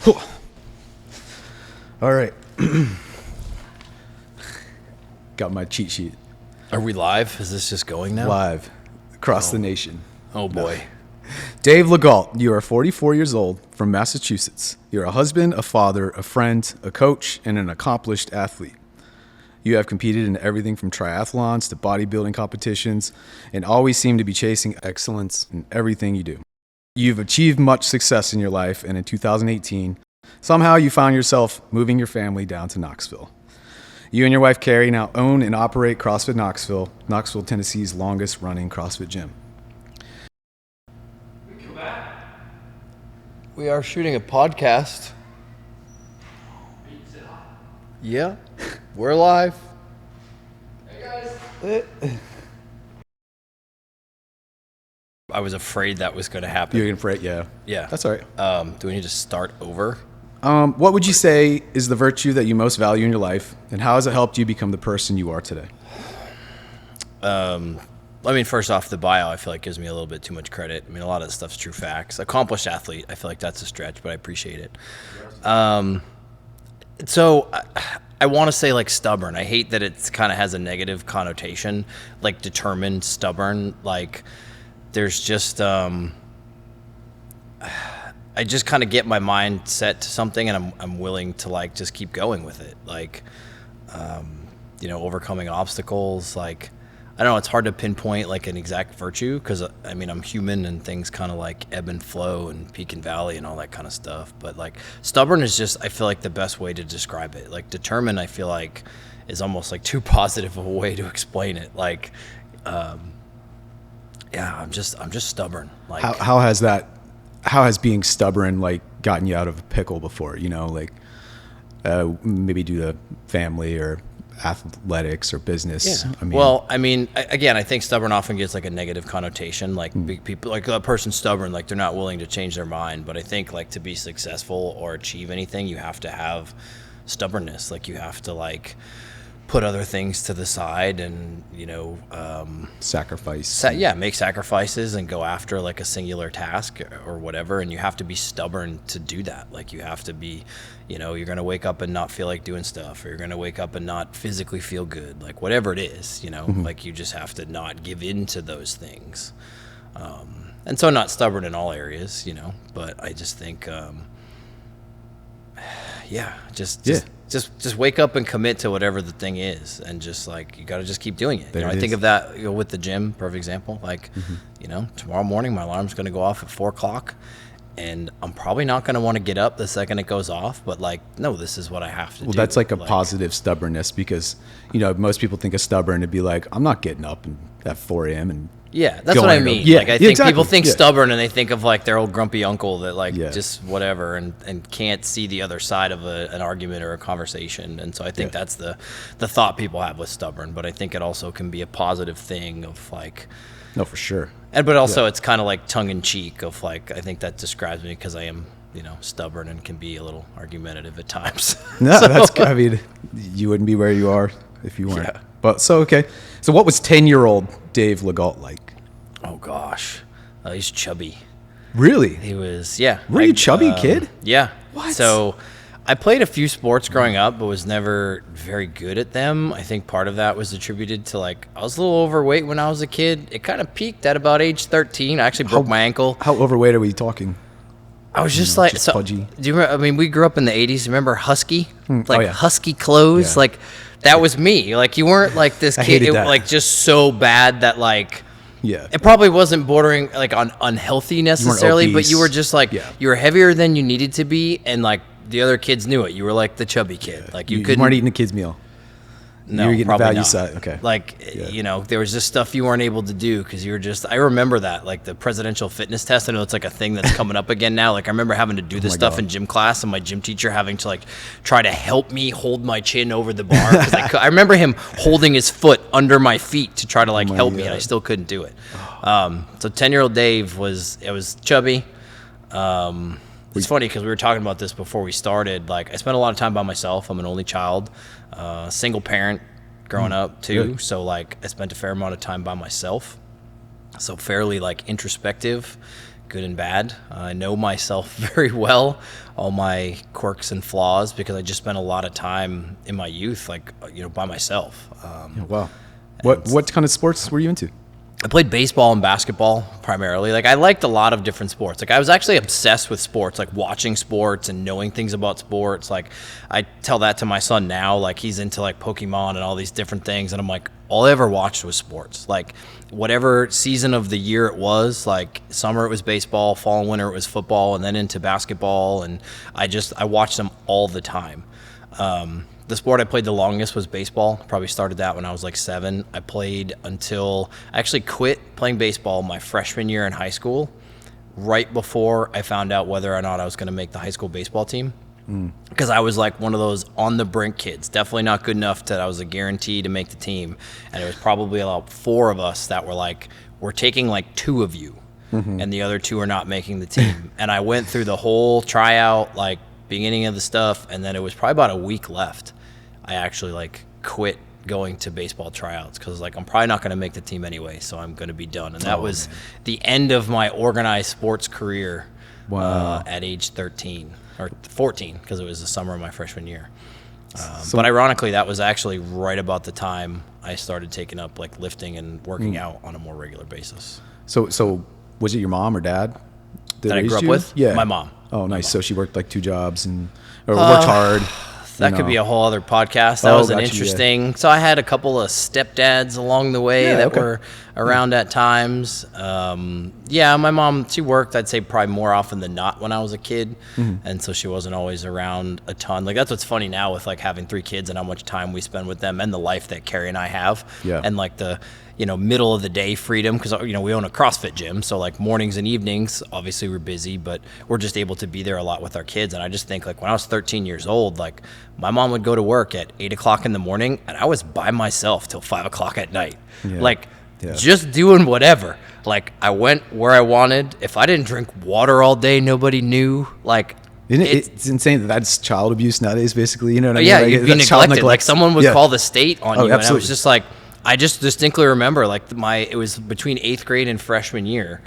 All right. Got my cheat sheet. Are we live? Is this just going now? Live. Across the nation. Oh, boy. Dave Legault, you are 44 years old, from Massachusetts. You're a husband, a father, a friend, a coach, and an accomplished athlete. You have competed in everything from triathlons to bodybuilding competitions and always seem to be chasing excellence in everything you do. You've achieved much success in your life, and in 2018, somehow you found yourself moving your family down to Knoxville. You and your wife, Carrie, now own and operate CrossFit Knoxville, Tennessee's longest running CrossFit gym. We are shooting a podcast. Yeah, we're live. Hey, guys. I was afraid that was going to happen. You're afraid? Yeah. Yeah. That's all right. Do we need to start over? What would you say is the virtue that you most value in your life, and how has it helped you become the person you are today? I mean, first off, the bio, I feel like gives me a little bit too much credit. I mean, a lot of the stuff's true facts. Accomplished athlete, I feel like that's a stretch, but I appreciate it. So I want to say like stubborn. I hate that it kind of has a negative connotation, like determined, stubborn. Like there's just, I just kind of get my mind set to something, and I'm willing to like just keep going with it. Like, overcoming obstacles. Like, I don't know, it's hard to pinpoint like an exact virtue because I mean, I'm human and things kind of like ebb and flow and peak and valley and all that kind of stuff. But like stubborn is just, I feel like the best way to describe it. Like determined, I feel like is almost like too positive of a way to explain it. Like, yeah, I'm just stubborn. Like How has being stubborn like gotten you out of a pickle before? Like maybe due to family or athletics or business. Yeah. I think stubborn often gets like a negative connotation. Like big people, like a person stubborn, like they're not willing to change their mind. But I think like to be successful or achieve anything, you have to have stubbornness. Like you have to like put other things to the side and, sacrifice. Make sacrifices and go after like a singular task or whatever. And you have to be stubborn to do that. Like you have to be, you're going to wake up and not feel like doing stuff, or you're going to wake up and not physically feel good. Like whatever it is, like you just have to not give in to those things. And so not stubborn in all areas, but I just think, just wake up and commit to whatever the thing is, and just like you got to just keep doing it. I think of that with the gym, perfect example. Like, tomorrow morning my alarm's going to go off at 4:00, and I'm probably not going to want to get up the second it goes off. But like, no, this is what I have to do. Well, that's like a positive stubbornness because most people think of stubborn to be like, I'm not getting up at 4 a.m. and yeah, that's what I mean. Yeah, like I think exactly. people think stubborn and they think of like their old grumpy uncle that like Yeah. just whatever and can't see the other side of an argument or a conversation. And so I think that's the thought people have with stubborn. But I think it also can be a positive thing of like. No, for sure. But also it's kind of like tongue in cheek of like, I think that describes me because I am, stubborn and can be a little argumentative at times. No, I mean, you wouldn't be where you are if you weren't. Yeah. But so what was 10-year-old Dave Legault like? Oh gosh, he's chubby. Really? He was, yeah. Were you chubby kid? Yeah. What? So I played a few sports growing up, but was never very good at them. I think part of that was attributed to like, I was a little overweight when I was a kid. It kind of peaked at about age 13. I actually broke my ankle. How overweight are we talking? I was just pudgy. Do you remember, I mean, we grew up in the 80s. Remember Husky? Yeah. Husky clothes? Yeah. Like, that was me. Like, you weren't like this kid, like just so bad that like, yeah, it probably wasn't bordering like on unhealthy necessarily, but you were just like, you were heavier than you needed to be. And like the other kids knew it. You were like the chubby kid. Yeah. Like you weren't eating a kid's meal. No, you were getting probably value not. side. Okay. Like, there was just stuff you weren't able to do because you were just, I remember that, like the presidential fitness test. I know it's like a thing that's coming up again now. Like I remember having to do this stuff in gym class and my gym teacher having to like try to help me hold my chin over the bar. Cause I remember him holding his foot under my feet to try to like help me, and I still couldn't do it. So 10-year-old Dave was chubby. It's funny because we were talking about this before we started. Like I spent a lot of time by myself. I'm an only child, single parent growing up too. Good. So like I spent a fair amount of time by myself. So fairly like introspective, good and bad. I know myself very well, all my quirks and flaws, because I just spent a lot of time in my youth, like, by myself. Wow. What kind of sports were you into? I played baseball and basketball primarily. Like, I liked a lot of different sports. Like, I was actually obsessed with sports, like watching sports and knowing things about sports. Like, I tell that to my son now. Like, he's into like Pokemon and all these different things, and I'm like, all I ever watched was sports. Like, whatever season of the year it was, like summer it was baseball, fall and winter it was football, and then into basketball, and I watched them all the time. The sport I played the longest was baseball. Probably started that when I was like 7. I played until I actually quit playing baseball my freshman year in high school, right before I found out whether or not I was going to make the high school baseball team. Because I was like one of those on the brink kids, definitely not good enough that I was a guarantee to make the team. And it was probably about 4 of us that were like, we're taking like 2 of you, and the other 2 are not making the team. And I went through the whole tryout, like beginning of the stuff, and then it was probably about a week left. I actually like quit going to baseball tryouts because like I'm probably not going to make the team anyway, so I'm going to be done. And that was the end of my organized sports career. Wow. At age 13 or 14, because it was the summer of my freshman year. But ironically, that was actually right about the time I started taking up like lifting and working out on a more regular basis. So was it your mom or dad that I grew up with? Yeah, my mom. Oh, nice. So she worked like 2 jobs or worked hard. That could be a whole other podcast. That was an interesting. Yeah. So I had a couple of stepdads along the way that were around at times. My mom, she worked, I'd say probably more often than not when I was a kid. And so she wasn't always around a ton. Like that's what's funny now with like having 3 kids and how much time we spend with them and the life that Carrie and I have. Yeah. And like the, middle of the day freedom, because, we own a CrossFit gym. So like mornings and evenings, obviously we're busy, but we're just able to be there a lot with our kids. And I just think like when I was 13 years old, like my mom would go to work at 8 o'clock in the morning and I was by myself till 5 o'clock at night. Just doing whatever. Like I went where I wanted. If I didn't drink water all day, nobody knew. Like it's insane that's child abuse nowadays, basically. You know what I mean? Yeah, you'd be neglected. Like someone would call the state on you. Absolutely. And I was just like, I just distinctly remember like it was between 8th grade and freshman year.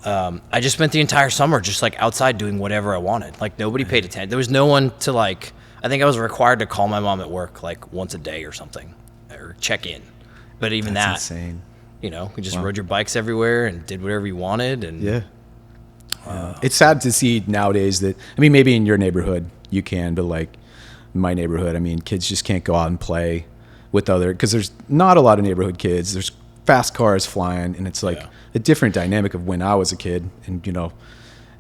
I just spent the entire summer just like outside doing whatever I wanted. Like nobody paid attention. There was no one to like, I think I was required to call my mom at work like once a day or something or check in. But even that's insane. We just rode your bikes everywhere and did whatever you wanted. And it's sad to see nowadays that, I mean, maybe in your neighborhood you can, but like in my neighborhood, I mean, kids just can't go out and play with because there's not a lot of neighborhood kids. There's fast cars flying, and it's like a different dynamic of when I was a kid. And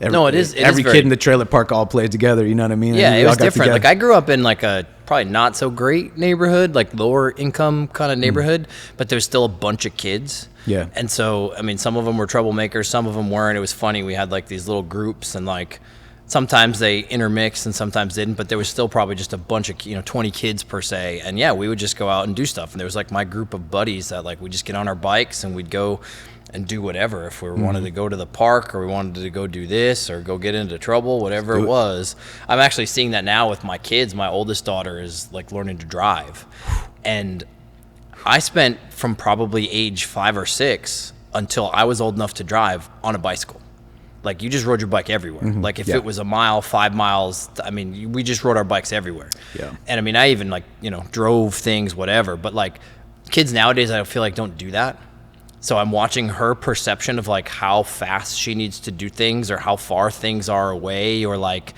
every kid in the trailer park all played together. You know what I mean? Yeah, it was different. Like I grew up in like a probably not so great neighborhood, like lower income kind of neighborhood, but there's still a bunch of kids. Yeah. And so, I mean, some of them were troublemakers, some of them weren't. It was funny. We had like these little groups, and like sometimes they intermixed and sometimes didn't, but there was still probably just a bunch of 20 kids per se. And we would just go out and do stuff. And there was like my group of buddies that like we just get on our bikes and we'd go and do whatever. If we wanted to go to the park or we wanted to go do this or go get into trouble, whatever it was. I'm actually seeing that now with my kids. My oldest daughter is like learning to drive, and I spent from probably age 5 or 6 until I was old enough to drive on a bicycle. Like you just rode your bike everywhere. Like if it was a mile, 5 miles, I mean, we just rode our bikes everywhere. Yeah. And I mean, I even like, drove things, whatever, but like kids nowadays, I feel like don't do that. So I'm watching her perception of like how fast she needs to do things or how far things are away, or like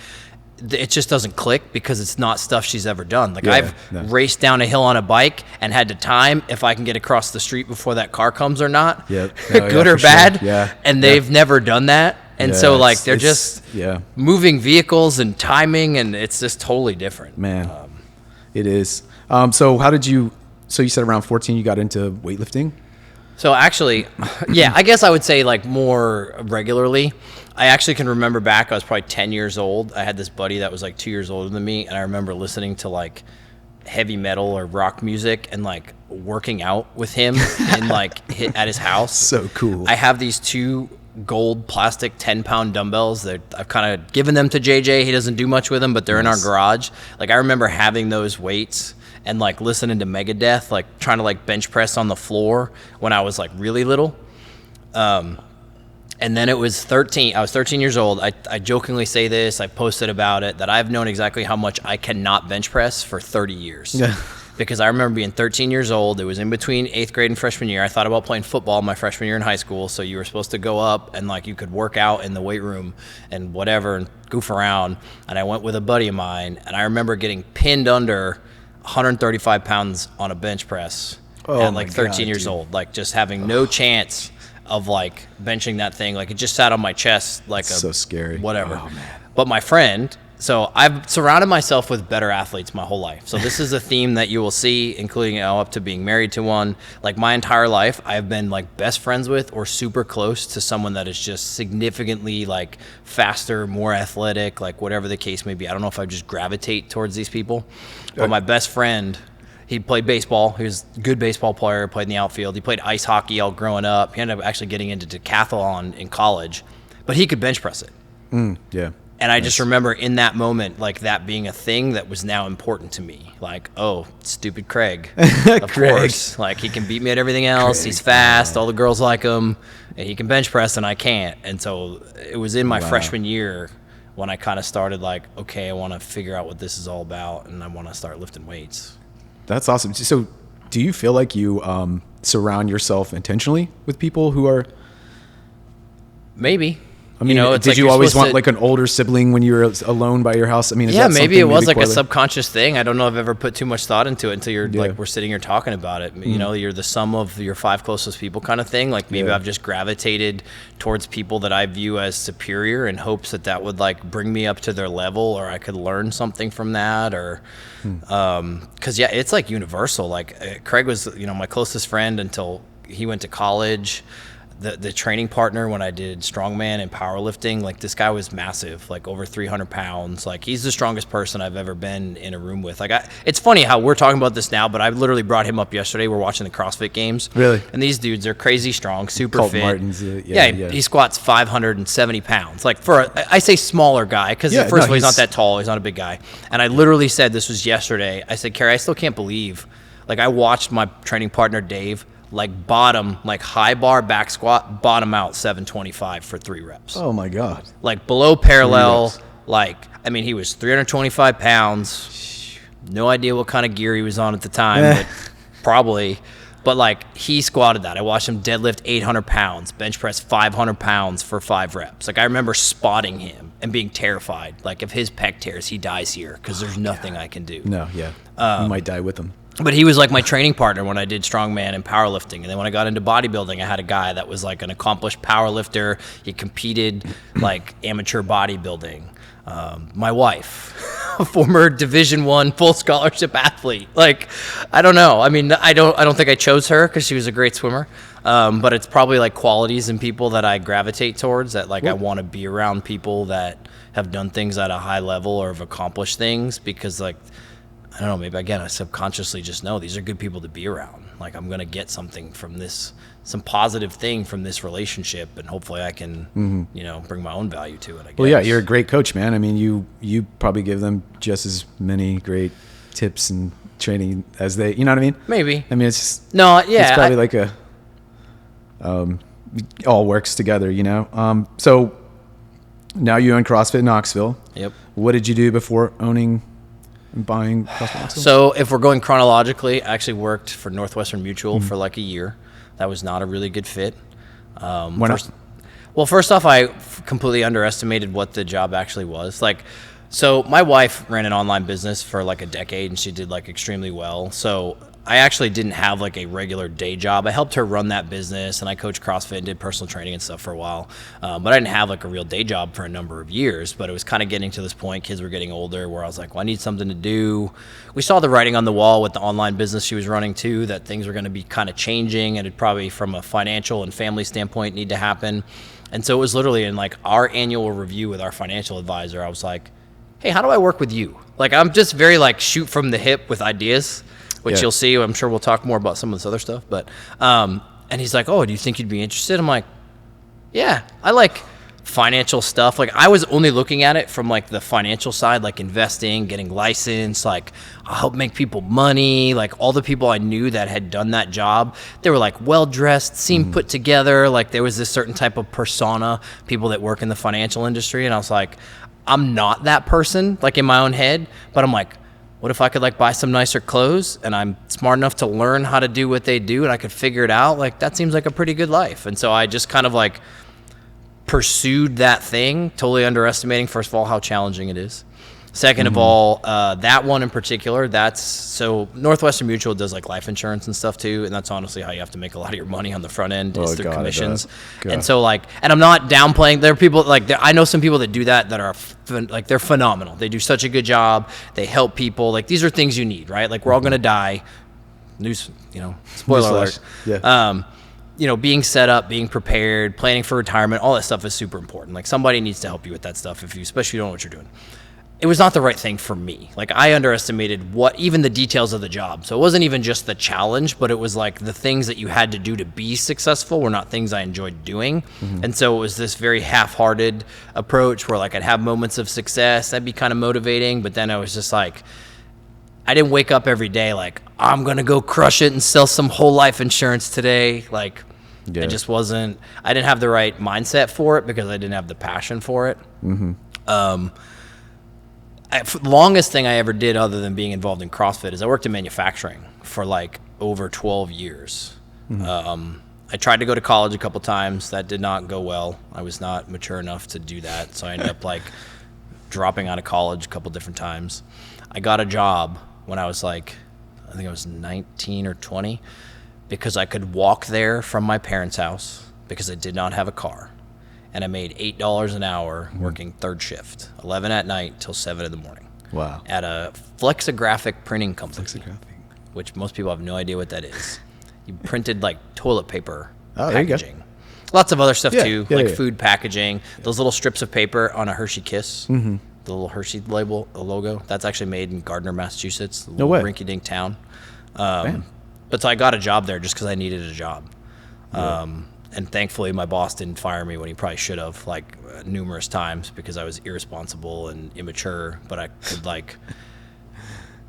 it just doesn't click because it's not stuff she's ever done. Like I've raced down a hill on a bike and had to time if I can get across the street before that car comes or not, good or bad. Sure. Yeah. And they've never done that. And so like they're just moving vehicles and timing, and it's just totally different. Man, it is. So how did you said around 14 you got into weightlifting? So actually, I guess I would say like more regularly. I actually can remember back, I was probably 10 years old. I had this buddy that was like 2 years older than me, and I remember listening to like heavy metal or rock music and like working out with him and like at his house. So cool. I have these 2 gold plastic 10-pound dumbbells that I've kind of given them to JJ. He doesn't do much with them, but they're in our garage. Like I remember having those weights and like listening to Megadeth, like trying to like bench press on the floor when I was like really little. And then it was 13. I was 13 years old. I jokingly say this. I posted about it that I've known exactly how much I cannot bench press for 30 years. Yeah. Because I remember being 13 years old. It was in between 8th grade and freshman year. I thought about playing football my freshman year in high school. So you were supposed to go up and like you could work out in the weight room and whatever and goof around. And I went with a buddy of mine. And I remember getting pinned under 135 pounds on a bench press at like 13 years old. Like just having no chance of like benching that thing. Like it just sat on my chest like So scary. whatever. Oh, man. But my friend, so I've surrounded myself with better athletes my whole life. So this is a theme that you will see, including up to being married to one. Like my entire life, I've been like best friends with or super close to someone that is just significantly like faster, more athletic, like whatever the case may be. I don't know if I just gravitate towards these people. But my best friend, he played baseball. He was a good baseball player, played in the outfield. He played ice hockey all growing up. He ended up actually getting into decathlon in college. But he could bench press it. Yeah. And I just remember in that moment, like that being a thing that was now important to me. Like, oh, stupid Craig. Of course. Like he can beat me at everything else. He's fast. All the girls like him. And he can bench press and I can't. And so it was in my freshman year when I kind of started like, okay, I want to figure out what this is all about. And I want to start lifting weights. That's awesome. So do you feel like you surround yourself intentionally with people who are... Maybe. I mean, it's did like you you're always supposed want like an older sibling when you were alone by your house? I mean, is yeah, that maybe it was like a correlate? subconscious thing. I don't know if I've ever put too much thought into it until you're like we're sitting here talking about it. You know, you're the sum of your 5 closest people kind of thing. Like maybe I've just gravitated towards people that I view as superior in hopes that that would like bring me up to their level or I could learn something from that or because yeah, it's like universal. Like Craig was, you know, my closest friend until he went to college. The training partner when I did strongman and powerlifting, like this guy was massive, like over 300 pounds. Like he's the strongest person I've ever been in a room with. Like it's funny how we're talking about this now, but I literally brought him up yesterday. We're watching the CrossFit games. Really? And these dudes are crazy strong, super Colt fit. Martin's, He squats 570 pounds. Like I say smaller guy because first of all, he's not that tall. He's not a big guy. And I literally said, this was yesterday. I said, Carrie, I still can't believe, like I watched my training partner, Dave, like bottom, like high bar back squat, bottom out 725 for 3 reps. Oh my God. Like below parallel, like, I mean, he was 325 pounds. No idea what kind of gear he was on at the time, but probably. But like he squatted that. I watched him deadlift 800 pounds, bench press 500 pounds for 5 reps. Like I remember spotting him and being terrified. Like if his pec tears, he dies here because there's nothing I can do. No, you might die with him. But he was like my training partner when I did strongman and powerlifting. And then when I got into bodybuilding, I had a guy that was like an accomplished powerlifter. He competed like amateur bodybuilding. My wife, a former Division I full scholarship athlete. Like, I don't know. I mean, I don't think I chose her because she was a great swimmer. But it's probably like qualities in people that I gravitate towards that like I want to be around people that have done things at a high level or have accomplished things because like, I don't know, maybe again, I subconsciously just know these are good people to be around. Like I'm going to get something from this, some positive thing from this relationship. And hopefully I can, you know, bring my own value to it, I guess. Well, yeah, you're a great coach, man. I mean, you probably give them just as many great tips and training as they, you know what I mean? Maybe. I mean, it's just, no, yeah. it's probably like all works together, you know? So now you own CrossFit Knoxville. Yep. What did you do before owning and buying CrossFit Knoxville? So if we're going chronologically, I actually worked for Northwestern Mutual for like a year. That was not a really good fit. Why not? Well, first off, I completely underestimated what the job actually was. Like, so my wife ran an online business for like a decade and she did like extremely well. So I actually didn't have like a regular day job. I helped her run that business and I coached CrossFit and did personal training and stuff for a while. But I didn't have like a real day job for a number of years, but it was kind of getting to this point. Kids were getting older where I was like, well, I need something to do. We saw the writing on the wall with the online business she was running too, that things were going to be kind of changing and it probably from a financial and family standpoint need to happen. And so it was literally in like our annual review with our financial advisor, I was like, hey, how do I work with you? Like, I'm just very like shoot from the hip with ideas, which you'll see. I'm sure we'll talk more about some of this other stuff. But, and he's like, oh, do you think you'd be interested? I'm like, yeah, I like financial stuff. Like I was only looking at it from like the financial side, like investing, getting licensed, like I'll help make people money. Like all the people I knew that had done that job, they were like well-dressed, seemed put together. Like there was this certain type of persona, people that work in the financial industry. And I was like, I'm not that person, like in my own head, but I'm like, what if I could like buy some nicer clothes and I'm smart enough to learn how to do what they do and I could figure it out? Like that seems like a pretty good life. And so I just kind of like pursued that thing, totally underestimating, first of all, how challenging it is. Second of all, that one in particular, so Northwestern Mutual does like life insurance and stuff too, and that's honestly how you have to make a lot of your money on the front end is through commissions. And so like, and I'm not downplaying, there are people like, I know some people that do that are like, they're phenomenal. They do such a good job. They help people. Like these are things you need, right? Like we're all going to die. Spoiler alert. Yeah. Being set up, being prepared, planning for retirement, all that stuff is super important. Like somebody needs to help you with that stuff especially if you don't know what you're doing. It was not the right thing for me. Like I underestimated even the details of the job. So it wasn't even just the challenge, but it was like the things that you had to do to be successful were not things I enjoyed doing. And so it was this very half-hearted approach where like I'd have moments of success. That'd be kind of motivating. But then I was just like, I didn't wake up every day like, I'm going to go crush it and sell some whole life insurance today. Like it just wasn't, I didn't have the right mindset for it because I didn't have the passion for it. The longest thing I ever did other than being involved in CrossFit is I worked in manufacturing for like over 12 years. I tried to go to college a couple times. That did not go well. I was not mature enough to do that. So I ended up like dropping out of college a couple different times. I got a job when I was like, I think I was 19 or 20 because I could walk there from my parents' house because I did not have a car. And I made $8 an hour working third shift, 11 at night till 7 in the morning. Wow. At a flexographic printing company, which most people have no idea what that is. You printed like toilet paper packaging. Lots of other stuff too, food packaging. Those little strips of paper on a Hershey Kiss, the little Hershey logo. That's actually made in Gardner, Massachusetts, a little rinky-dink town. But so I got a job there just because I needed a job. And thankfully, my boss didn't fire me when he probably should have, like numerous times, because I was irresponsible and immature. But I could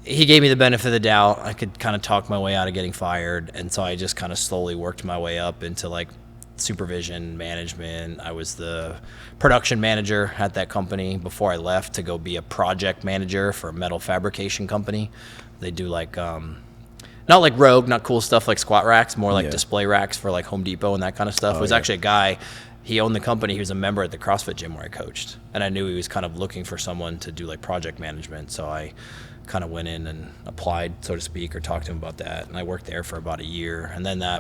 he gave me the benefit of the doubt. I could kind of talk my way out of getting fired, and so I just kind of slowly worked my way up into like supervision, management. I was the production manager at that company before I left to go be a project manager for a metal fabrication company. They do like not like Rogue, not cool stuff like squat racks, more like display racks for like Home Depot and that kind of stuff. It was actually a guy, he owned the company, he was a member at the CrossFit gym where I coached. And I knew he was kind of looking for someone to do like project management. So I kind of went in and applied, so to speak, or talked to him about that. And I worked there for about a year. And then I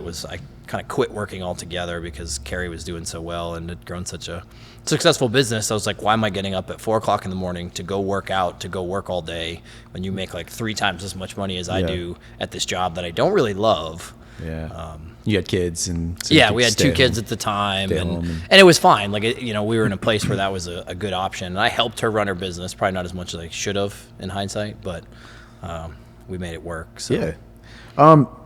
kind of quit working altogether because Carrie was doing so well and had grown such a successful business. I was like, why am I getting up at 4 o'clock in the morning to go work out, to go work all day when you make like 3 times as much money as I do at this job that I don't really love? You had kids and we had 2 kids at the time, and it was fine. Like we were in a place where that was a good option. And I helped her run her business, probably not as much as I should have in hindsight, but we made it work. So.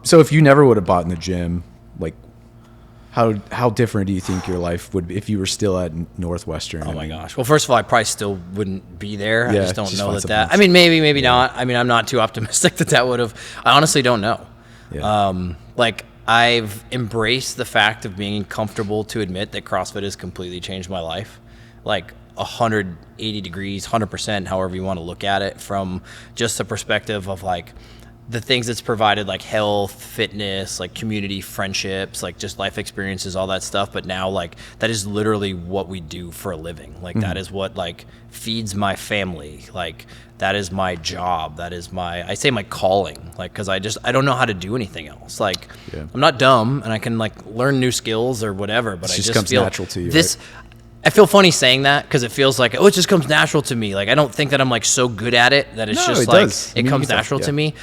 So if you never would have bought in the gym, like how different do you think your life would be if you were still at Northwestern? Oh my gosh. Well, first of all, I probably still wouldn't be there. I just don't know that. I mean, maybe not. I mean, I'm not too optimistic that would have. I honestly don't know. Like I've embraced the fact of being comfortable to admit that CrossFit has completely changed my life. Like 180 degrees, 100%, however you want to look at it, from just the perspective of like the things it's provided, like health, fitness, like community, friendships, like just life experiences, all that stuff. But now like that is literally what we do for a living. Like that is what like feeds my family. Like that is my job. That is I say my calling, like, cause I don't know how to do anything else. Like I'm not dumb and I can like learn new skills or whatever, but I just comes feel natural to you. I feel funny saying that because it feels like, it just comes natural to me. Like I don't think that I'm like so good at it that it's it comes natural to me.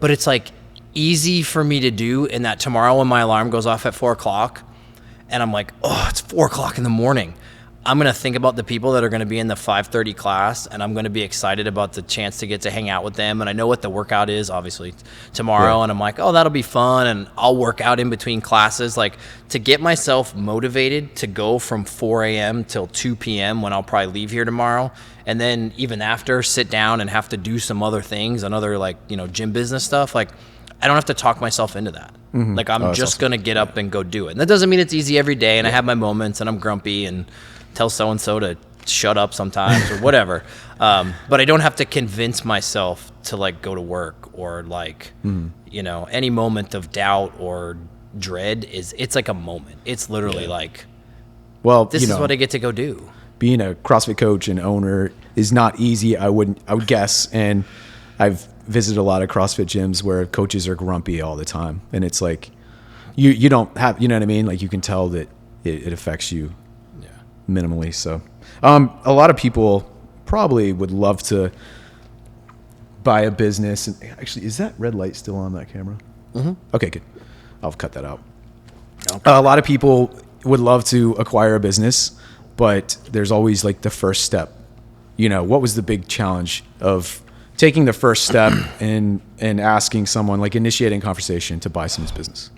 But it's like easy for me to do in that tomorrow when my alarm goes off at 4 o'clock and I'm like, oh, it's 4 o'clock in the morning. I'm going to think about the people that are going to be in the 5:30 class, and I'm going to be excited about the chance to get to hang out with them. And I know what the workout is, obviously, tomorrow. Yeah. And I'm like, oh, that'll be fun. And I'll work out in between classes, like to get myself motivated to go from 4 a.m. till 2 p.m. when I'll probably leave here tomorrow. And then even after, sit down and have to do some other things, another like, you know, gym business stuff. Like, I don't have to talk myself into that. Mm-hmm. Like, I'm just going to get up and go do it. And that doesn't mean it's easy every day. And I have my moments and I'm grumpy and tell so-and-so to shut up sometimes or whatever. But I don't have to convince myself to like go to work or like, you know, any moment of doubt or dread it's like a moment. It's literally like, well, this is what I get to go do. Being a CrossFit coach and owner is not easy. I would guess. And I've visited a lot of CrossFit gyms where coaches are grumpy all the time. And it's like, you don't have, you know what I mean? Like you can tell that it affects you minimally. So a lot of people probably would love to buy a business. And actually, is that red light still on that camera? Mm-hmm. Okay, good. I'll cut that out. Okay. A lot of people would love to acquire a business, but there's always like the first step. You know, what was the big challenge of taking the first step and asking someone, like initiating conversation to buy someone's business?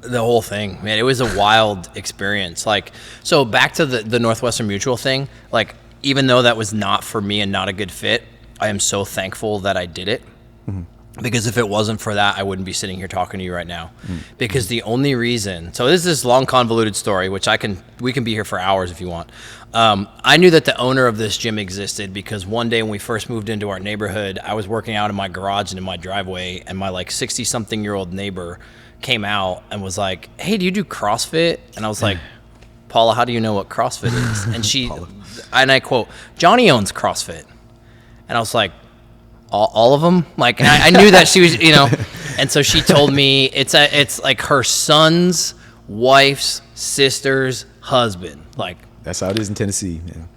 The whole thing, man, it was a wild experience. Like, so back to the Northwestern Mutual thing, like, even though that was not for me and not a good fit, I am so thankful that I did it. Mm-hmm. Because if it wasn't for that, I wouldn't be sitting here talking to you right now. Mm-hmm. Because the only reason, so this is this long convoluted story, which we can be here for hours if you want. I knew that the owner of this gym existed because one day when we first moved into our neighborhood, I was working out in my garage and in my driveway, and my like 60-something-year-old neighbor came out and was like, hey, do you do CrossFit? And I was like, Paula, how do you know what CrossFit is? And and I quote, Johnny owns CrossFit. And I was like, all of them? Like, and I knew that she was, you know, and so she told me it's like her son's wife's sister's husband. Like, that's how it is in Tennessee, man.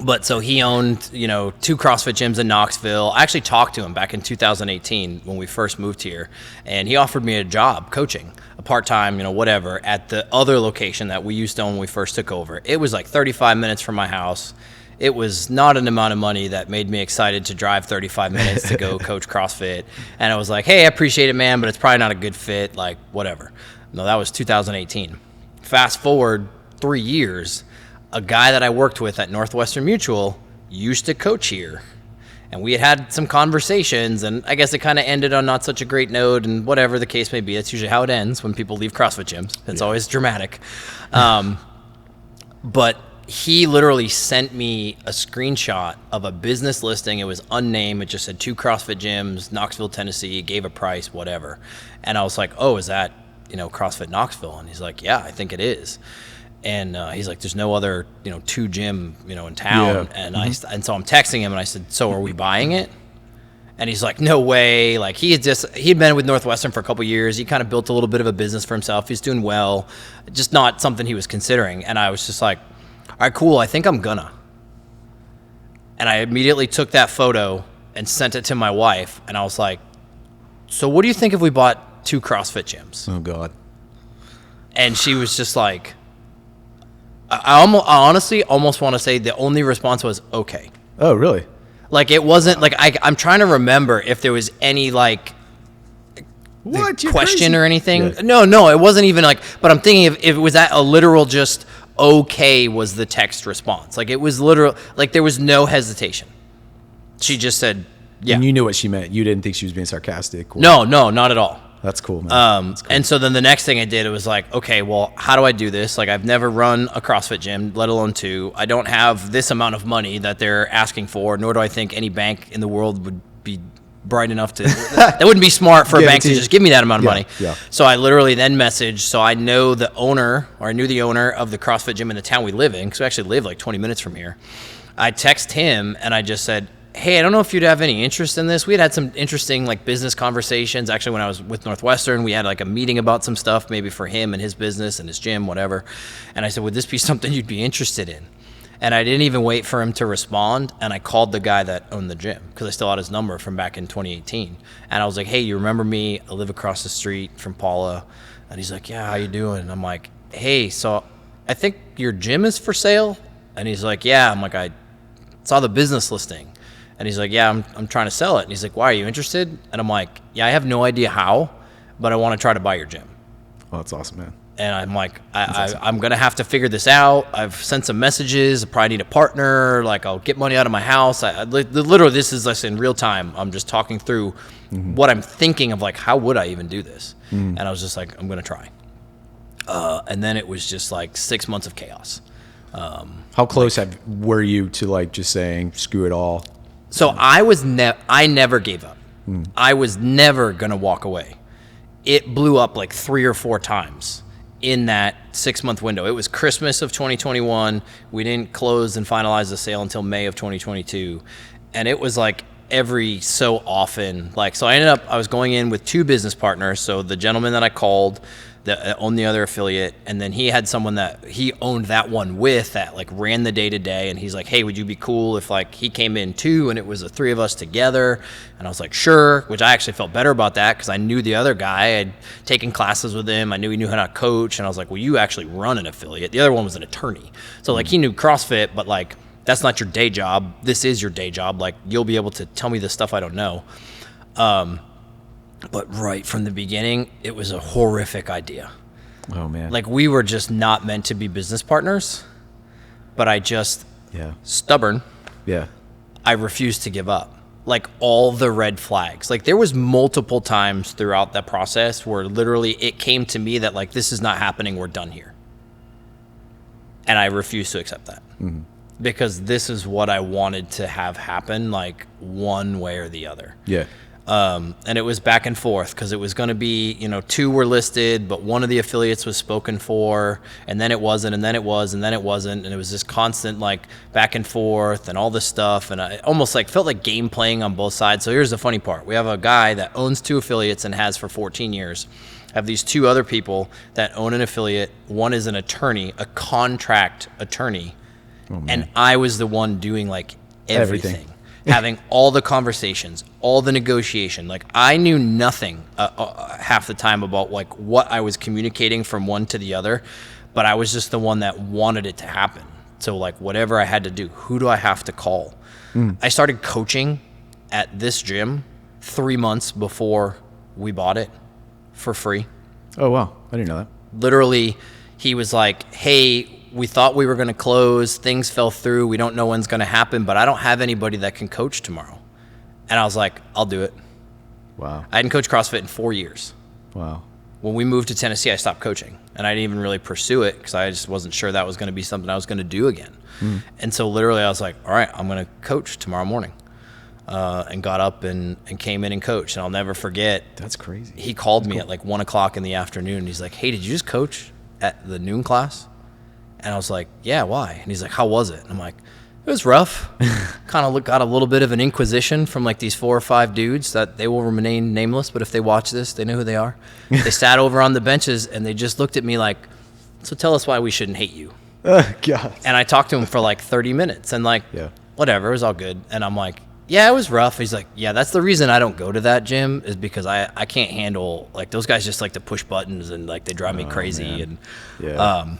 But so he owned, you know, 2 CrossFit gyms in Knoxville. I actually talked to him back in 2018 when we first moved here, and he offered me a job coaching, a part-time, you know, whatever, at the other location that we used to own when we first took over. It was like 35 minutes from my house. It was not an amount of money that made me excited to drive 35 minutes to go coach CrossFit. And I was like, hey, I appreciate it, man, but it's probably not a good fit, like, whatever. No, that was 2018. Fast forward 3 years, a guy that I worked with at Northwestern Mutual used to coach here. And we had some conversations, and I guess it kind of ended on not such a great note, and whatever the case may be. That's usually how it ends when people leave CrossFit gyms. It's always dramatic. But he literally sent me a screenshot of a business listing. It was unnamed. It just said 2 CrossFit gyms, Knoxville, Tennessee, gave a price, whatever. And I was like, oh, is that, you know, CrossFit Knoxville? And he's like, yeah, I think it is. And he's like, there's no other, you know, 2 gym, you know, in town. Yeah. And so I'm texting him and I said, so are we buying it? And he's like, no way. Like he'd been with Northwestern for a couple of years. He kind of built a little bit of a business for himself. He's doing well, just not something he was considering. And I was just like, all right, cool. I think I'm gonna. And I immediately took that photo and sent it to my wife. And I was like, so what do you think if we bought 2 CrossFit gyms? Oh God. And she was just like, I honestly almost want to say the only response was okay. Oh, really? Like it wasn't like I'm trying to remember if there was any like question crazy. Or anything. Yeah. No, it wasn't even like. But I'm thinking if it was that a literal just okay was the text response. Like it was literal. Like there was no hesitation. She just said, yeah. And you knew what she meant. You didn't think she was being sarcastic. Or... No, not at all. That's cool, man. That's cool. And so then the next thing I did, it was like, okay, well, how do I do this? Like, I've never run a CrossFit gym, let alone 2. I don't have this amount of money that they're asking for, nor do I think any bank in the world would be bright enough to. That wouldn't be smart for a bank to just give me that amount of money. Yeah. So I literally then messaged. So I know the owner, or I knew the owner of the CrossFit gym in the town we live in, because we actually live like 20 minutes from here. I text him and I just said, hey, I don't know if you'd have any interest in this. We had some interesting like business conversations. Actually, when I was with Northwestern, we had like a meeting about some stuff, maybe for him and his business and his gym, whatever. And I said, would this be something you'd be interested in? And I didn't even wait for him to respond. And I called the guy that owned the gym because I still had his number from back in 2018. And I was like, hey, you remember me? I live across the street from Paula. And he's like, yeah, how you doing? And I'm like, hey, so I think your gym is for sale. And he's like, yeah. I'm like, I saw the business listing. And he's like, yeah, I'm trying to sell it. And he's like, why, are you interested? And I'm like, yeah, I have no idea how, but I want to try to buy your gym. Oh, that's awesome, man. And I'm like, I'm going to have to figure this out. I've sent some messages. I probably need a partner. Like, I'll get money out of my house. Literally, this is like in real time. I'm just talking through what I'm thinking of, like, how would I even do this? And I was just like, I'm going to try. And then it was just like 6 months of chaos. How close were you to like just saying, screw it all? So I never gave up. I was never going to walk away. It blew up like 3 or 4 times in that 6 month window. It was Christmas of 2021. We didn't close and finalize the sale until May of 2022. And it was like every so often, like, so I was going in with 2 business partners. So the gentleman that I called that owned the other affiliate, and then he had someone that he owned that one with that like ran the day to day. And he's like, hey, would you be cool if like he came in too and it was the 3 of us together? And I was like, sure, which I actually felt better about that because I knew the other guy. I had taken classes with him. I knew he knew how to coach. And I was like, well, you actually run an affiliate. The other one was an attorney. So like he knew CrossFit, but like that's not your day job. This is your day job. Like you'll be able to tell me the stuff I don't know. But right from the beginning, it was a horrific idea. Oh, man. Like we were just not meant to be business partners, but I just, stubborn. Yeah. I refused to give up. Like all the red flags. Like there was multiple times throughout that process where literally it came to me that like, this is not happening. We're done here. And I refused to accept that because this is what I wanted to have happen, like one way or the other. Yeah. And it was back and forth because it was going to be, 2 were listed, but one of the affiliates was spoken for, and then it wasn't, and then it was, and then it wasn't. And it was this constant like back and forth and all this stuff. And I almost like felt like game playing on both sides. So here's the funny part. We have a guy that owns 2 affiliates and has for 14 years. I have these 2 other people that own an affiliate. One is an attorney, a contract attorney. Oh, and I was the one doing like everything. Having all the conversations, all the negotiation. Like I knew nothing half the time about like what I was communicating from one to the other, but I was just the one that wanted it to happen. So like whatever I had to do, who do I have to call? I started coaching at this gym 3 months before we bought it for free. Oh, wow. I didn't know that. Literally, he was like, hey, we thought we were going to close. Things fell through. We don't know when's going to happen, but I don't have anybody that can coach tomorrow. And I was like, I'll do it. Wow. I hadn't coached CrossFit in 4 years. Wow. When we moved to Tennessee, I stopped coaching. And I didn't even really pursue it because I just wasn't sure that was going to be something I was going to do again. And so literally I was like, all right, I'm going to coach tomorrow morning. And got up and came in and coached. And I'll never forget. That's crazy. He called me at like 1 o'clock in the afternoon. He's like, hey, did you just coach at the noon class? And I was like, yeah, why? And he's like, how was it? And I'm like, it was rough. Kind of got a little bit of an inquisition from like these 4 or 5 dudes that they will remain nameless, but if they watch this, they know who they are. They sat over on the benches and they just looked at me like, so tell us why we shouldn't hate you. God. And I talked to him for like 30 minutes and like, whatever, it was all good. And I'm like, yeah, it was rough. He's like, yeah, that's the reason I don't go to that gym is because I can't handle, like those guys just like to push buttons and like they drive me crazy. Man. And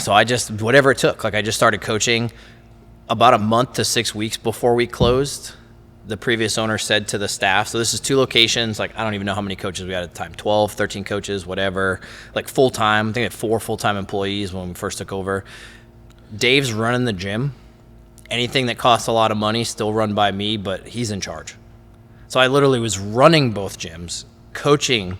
so I just, whatever it took, like I just started coaching about a month to 6 weeks before we closed. The previous owner said to the staff, so this is 2 locations, like I don't even know how many coaches we had at the time, 12, 13 coaches, whatever, like full-time. I think we had 4 full-time employees when we first took over. Dave's running the gym. Anything that costs a lot of money still run by me, but he's in charge. So I literally was running both gyms, coaching,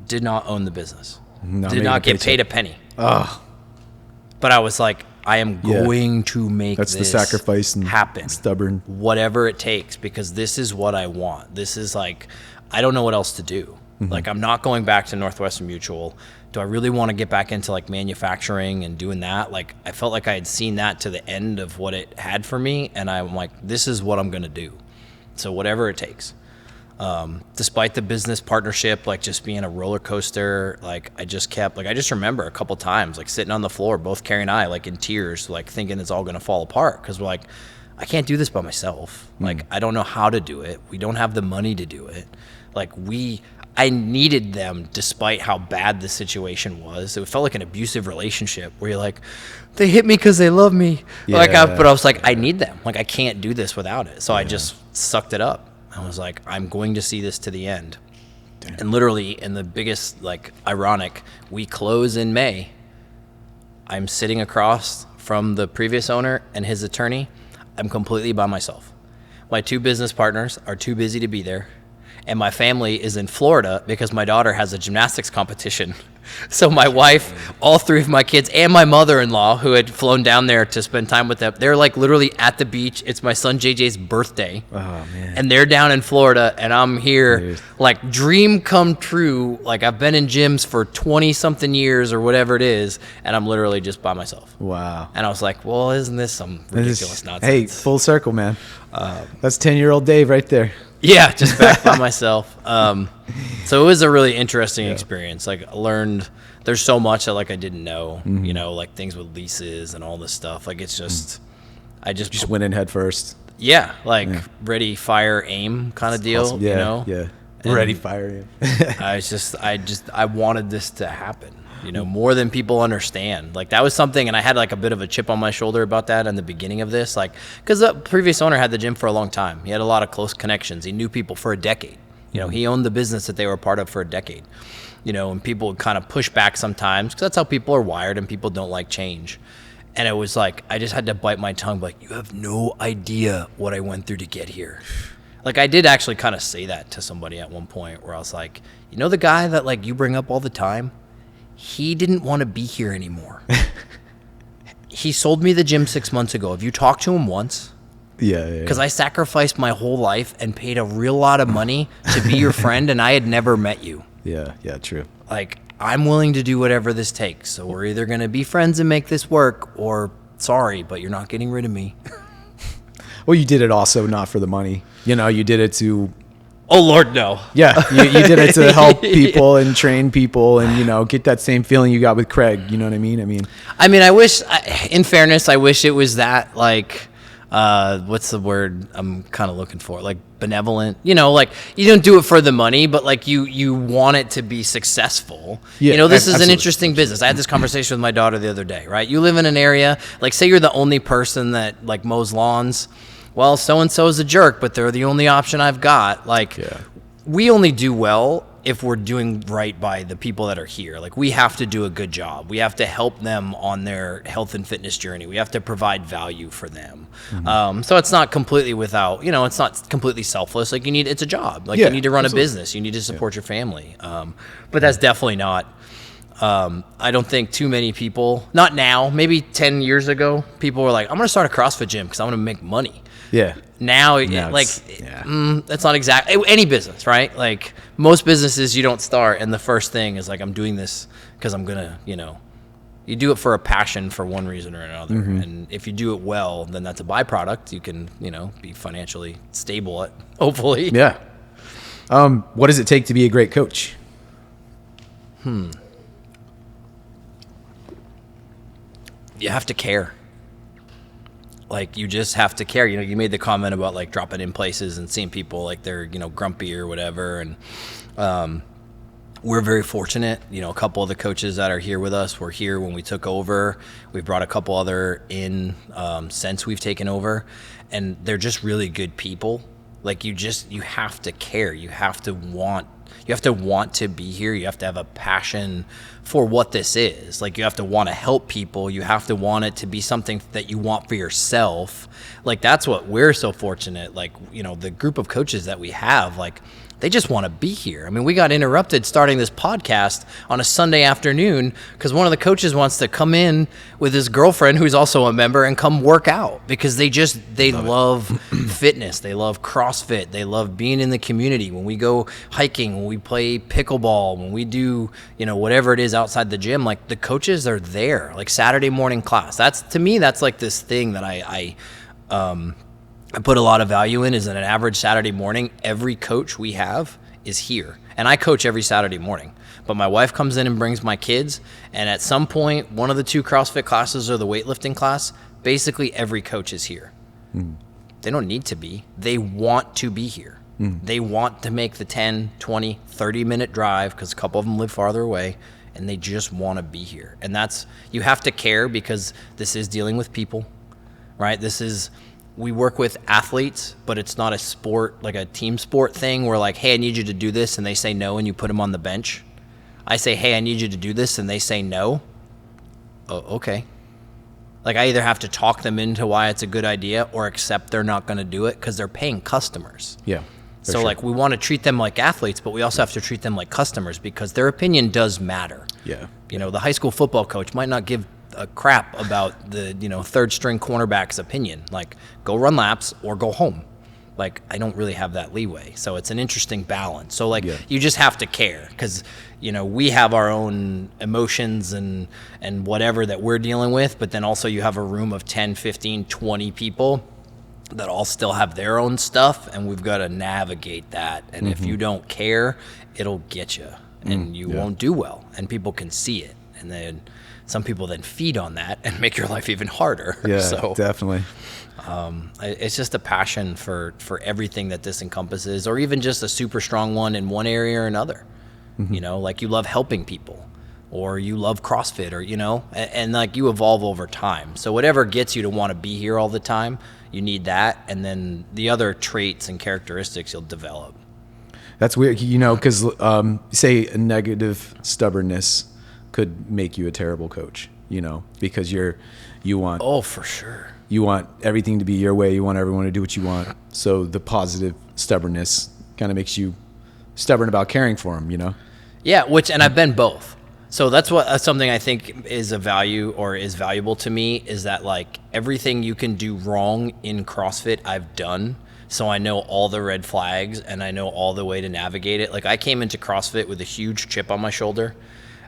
did not own the business, did not get paid a penny. But I was like, I am going to make that's this the sacrifice and happen. Stubborn. Whatever it takes, because this is what I want. This is like, I don't know what else to do. Like, I'm not going back to Northwestern Mutual. Do I really want to get back into like manufacturing and doing that? Like, I felt like I had seen that to the end of what it had for me. And I'm like, this is what I'm going to do. So whatever it takes. Despite the business partnership, like just being a roller coaster, like I just remember a couple times, like sitting on the floor, both Carrie and I, like in tears, like thinking it's all going to fall apart. Cause we're like, I can't do this by myself. Like, I don't know how to do it. We don't have the money to do it. Like I needed them despite how bad the situation was. It felt like an abusive relationship where you're like, they hit me because they love me. Yeah. But I was like, I need them. Like, I can't do this without it. So I just sucked it up. I was like, I'm going to see this to the end. Damn. And literally, in the biggest, like, ironic, we close in May. I'm sitting across from the previous owner and his attorney. I'm completely by myself. My 2 business partners are too busy to be there. And my family is in Florida because my daughter has a gymnastics competition. So my wife, all 3 of my kids, and my mother-in-law, who had flown down there to spend time with them, they're like literally at the beach. It's my son JJ's birthday. Oh, man. And they're down in Florida, and I'm here, like, dream come true. Like, I've been in gyms for 20-something years or whatever it is, and I'm literally just by myself. Wow. And I was like, well, isn't this some ridiculous nonsense? Hey, full circle, man. That's 10-year-old Dave right there. Yeah, just back by myself. So it was a really interesting experience. Like, I learned there's so much that, like, I didn't know, you know, like things with leases and all this stuff. Like, it's just, I just went in head first. Yeah, like ready, fire, aim kind of deal, Awesome. Yeah, you know? Yeah. And ready, fire, aim. I wanted this to happen, you know, more than people understand. Like, that was something, and I had like a bit of a chip on my shoulder about that in the beginning of this, like, because the previous owner had the gym for a long time. He had a lot of close connections. He knew people for a decade. You know, he owned the business that they were a part of for a decade. You know, and people would kind of push back sometimes because that's how people are wired, and people don't like change. And it was like, I just had to bite my tongue, like, you have no idea what I went through to get here. Like, I did actually kind of say that to somebody at one point where I was like, you know, the guy that, like, you bring up all the time, he didn't want to be here anymore. He sold me the gym 6 months ago. Have you talked to him once? Yeah. Because I sacrificed my whole life and paid a real lot of money to be your friend, and I had never met you. Yeah, true. Like, I'm willing to do whatever this takes. So we're either going to be friends and make this work, or sorry, but you're not getting rid of me. Well, you did it also not for the money. You know, you did it to... Oh, Lord, no. Yeah, you did it to help people and train people and, you know, get that same feeling you got with Craig. You know what I mean? I wish, in fairness, I wish it was that, like... what's the word I'm kind of looking for? Like, benevolent, you know, like, you don't do it for the money, but like you want it to be successful. Yeah, you know, this is an interesting business. I had this conversation with my daughter the other day, right? You live in an area, like, say you're the only person that like mows lawns. Well, so-and-so is a jerk, but they're the only option I've got. Like, we only do well if we're doing right by the people that are here. Like, we have to do a good job. We have to help them on their health and fitness journey. We have to provide value for them. Mm-hmm. So it's not completely without, you know, it's not completely selfless. Like, it's a job. Like, you need to run a business. You need to support your family. But that's definitely not, I don't think too many people, not now, maybe 10 years ago, people were like, I'm going to start a CrossFit gym because I want to make money. Yeah. Now that's not exactly any business, right? Like, most businesses, you don't start and the first thing is like, I'm doing this because I'm gonna, you know, you do it for a passion for one reason or another. Mm-hmm. And if you do it well, then that's a byproduct. You can, you know, be financially stable hopefully. Yeah. What does it take to be a great coach? You have to care. Like, you just have to care. You know, you made the comment about like dropping in places and seeing people like they're, you know, grumpy or whatever. And we're very fortunate. You know, a couple of the coaches that are here with us were here when we took over. We've brought a couple other in since we've taken over, and they're just really good people. Like, you have to care. You have to want to be here. You have to have a passion for what this is. Like, you have to want to help people. You have to want it to be something that you want for yourself. Like, that's what we're so fortunate. Like, you know, the group of coaches that we have, like, they just want to be here. I mean, we got interrupted starting this podcast on a Sunday afternoon because one of the coaches wants to come in with his girlfriend, who's also a member, and come work out because they love fitness. They love CrossFit. They love being in the community. When we go hiking, when we play pickleball, when we do, you know, whatever it is outside the gym, like, the coaches are there. Like, Saturday morning class. That's, to me, that's like this thing that I put a lot of value in. Is in an average Saturday morning, every coach we have is here. And I coach every Saturday morning. But my wife comes in and brings my kids. And at some point, one of the 2 CrossFit classes or the weightlifting class, basically every coach is here. Mm. They don't need to be. They want to be here. They want to make the 10, 20, 30-minute drive because a couple of them live farther away, and they just want to be here. And that's, you have to care because this is dealing with people, right? We work with athletes, but it's not a sport, like a team sport thing where like, hey, I need you to do this, and they say no, and you put them on the bench. I say, hey, I need you to do this, and they say no. Oh, okay. Like, I either have to talk them into why it's a good idea or accept they're not going to do it because they're paying customers. Yeah. So, like, we want to treat them like athletes, but we also have to treat them like customers because their opinion does matter. Yeah. You know, the high school football coach might not give a crap about the, third string cornerback's opinion. Like, go run laps or go home. Like, I don't really have that leeway. So it's an interesting balance. So, like, you just have to care because, we have our own emotions and whatever that we're dealing with. But then also you have a room of 10, 15, 20 people that all still have their own stuff. And we've got to navigate that. And if you don't care, it'll get you and you won't do well. And people can see it. And then some people then feed on that and make your life even harder. Yeah, so, definitely. It's just a passion for everything that this encompasses, or even just a super strong one in one area or another. Like you love helping people, or you love CrossFit, or and like you evolve over time. So whatever gets you to want to be here all the time, you need that, and then the other traits and characteristics you'll develop. That's weird, because say a negative stubbornness could make you a terrible coach, because you want. Oh, for sure. You want everything to be your way. You want everyone to do what you want. So the positive stubbornness kind of makes you stubborn about caring for them, Yeah, and I've been both. So that's something I think is a value or is valuable to me is that like everything you can do wrong in CrossFit I've done. So I know all the red flags and I know all the way to navigate it. Like I came into CrossFit with a huge chip on my shoulder.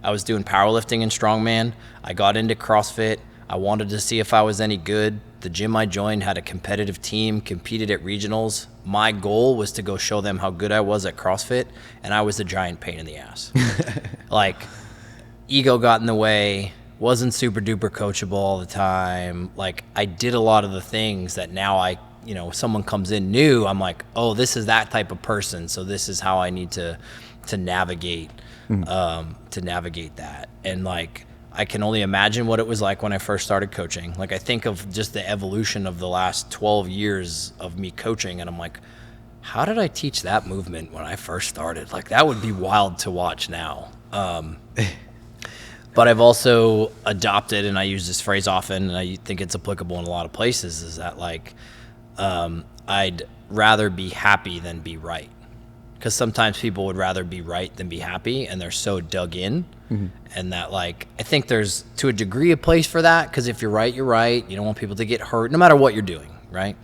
I was doing powerlifting and strongman. I got into CrossFit. I wanted to see if I was any good. The gym I joined had a competitive team, competed at regionals. My goal was to go show them how good I was at CrossFit, and I was a giant pain in the ass. Like, ego got in the way, wasn't super duper coachable all the time. Like, I did a lot of the things that now someone comes in new, I'm like, oh, this is that type of person, so this is how I need to navigate that. And like, I can only imagine what it was like when I first started coaching. Like I think of just the evolution of the last 12 years of me coaching, and I'm like, how did I teach that movement when I first started? Like that would be wild to watch now. But I've also adopted, and I use this phrase often, and I think it's applicable in a lot of places, is that like, I'd rather be happy than be right. Because sometimes people would rather be right than be happy, and they're so dug in. And that like, I think there's to a degree a place for that, because if you're right, you're right. You don't want people to get hurt, no matter what you're doing, right?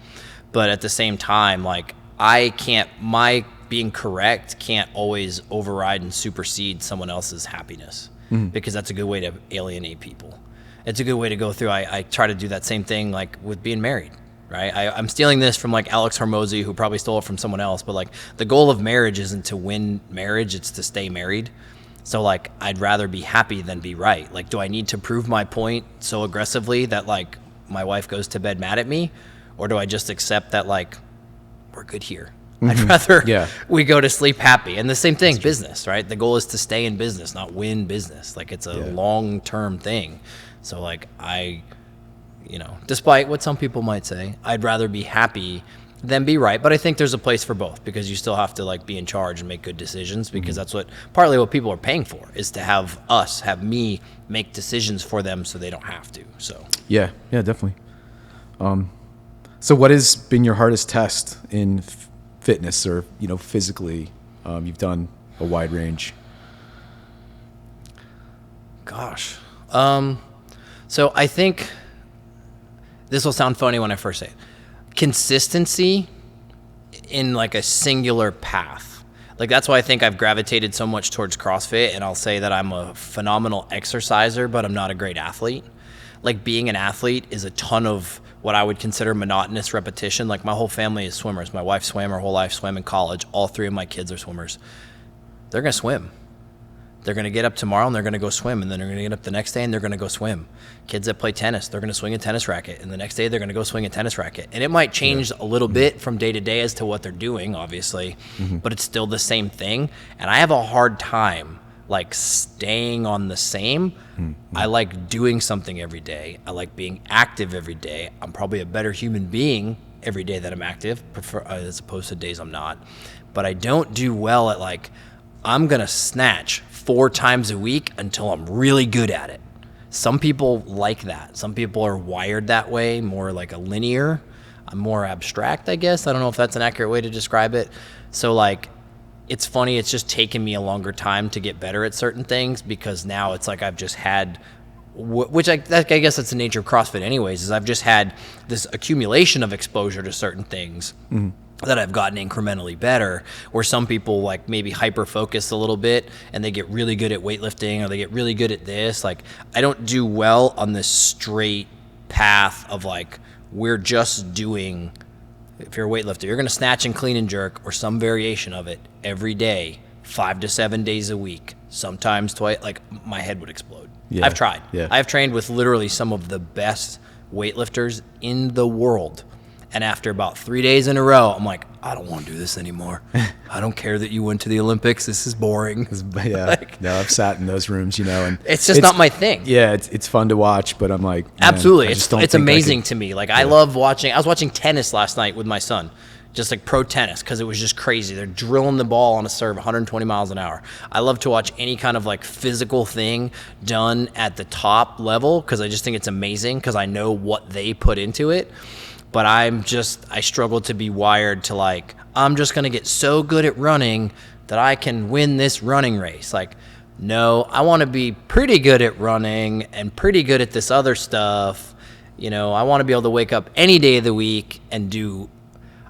But at the same time, like my being correct can't always override and supersede someone else's happiness, because that's a good way to alienate people. It's a good way to go through. I try to do that same thing like with being married. Right, I'm stealing this from like Alex Hormozy, who probably stole it from someone else. But like, the goal of marriage isn't to win marriage; it's to stay married. So like, I'd rather be happy than be right. Like, do I need to prove my point so aggressively that like my wife goes to bed mad at me, or do I just accept that like we're good here? I'd rather we go to sleep happy. And the same thing, business, right? The goal is to stay in business, not win business. Like it's a long-term thing. So like despite what some people might say, I'd rather be happy than be right. But I think there's a place for both, because you still have to like be in charge and make good decisions, because that's partly what people are paying for, is to have me make decisions for them so they don't have to. So yeah, definitely. So what has been your hardest test in fitness or physically? You've done a wide range. Gosh, so I think. This will sound funny when I first say it. Consistency in like a singular path. Like that's why I think I've gravitated so much towards CrossFit, and I'll say that I'm a phenomenal exerciser, but I'm not a great athlete. Like being an athlete is a ton of what I would consider monotonous repetition. Like my whole family is swimmers. My wife swam her whole life, swam in college. All three of my kids are swimmers. They're going to swim. They're going to get up tomorrow and they're going to go swim, and then they're going to get up the next day and they're going to go swim. Kids that play tennis, they're going to swing a tennis racket, and the next day they're going to go swing a tennis racket. And it might change a little bit from day to day as to what they're doing, obviously, but it's still the same thing. And I have a hard time like staying on the same. I like doing something every day. I like being active every day. I'm probably a better human being every day that I'm active, as opposed to days I'm not. But I don't do well at like, I'm going to snatch 4 times a week until I'm really good at it. Some people like that. Some people are wired that way, more like a linear. I'm more abstract, I guess. I don't know if that's an accurate way to describe it. So like, it's funny, it's just taken me a longer time to get better at certain things, because now it's like I've just had, which I guess that's the nature of CrossFit anyways, is I've just had this accumulation of exposure to certain things that I've gotten incrementally better, where some people like maybe hyper focus a little bit and they get really good at weightlifting, or they get really good at this. Like, I don't do well on this straight path of like, we're just doing, if you're a weightlifter, you're going to snatch and clean and jerk or some variation of it every day, 5 to 7 days a week, sometimes twice. Like, my head would explode. Yeah. I've tried. Yeah. I've trained with literally some of the best weightlifters in the world. And after about 3 days in a row, I'm like, I don't want to do this anymore. I don't care that you went to the Olympics. This is boring. Yeah. Like, no, I've sat in those rooms, you know, and it's just not my thing. Yeah, it's fun to watch, but I'm like, man, absolutely, I just don't it's think I amazing could- to me. Like, I love watching. I was watching tennis last night with my son, just like pro tennis, because it was just crazy. They're drilling the ball on a serve 120 miles an hour. I love to watch any kind of like physical thing done at the top level, because I just think it's amazing, because I know what they put into it. But I struggle to be wired to like, I'm just going to get so good at running that I can win this running race. Like, no, I want to be pretty good at running and pretty good at this other stuff. You know, I want to be able to wake up any day of the week and do,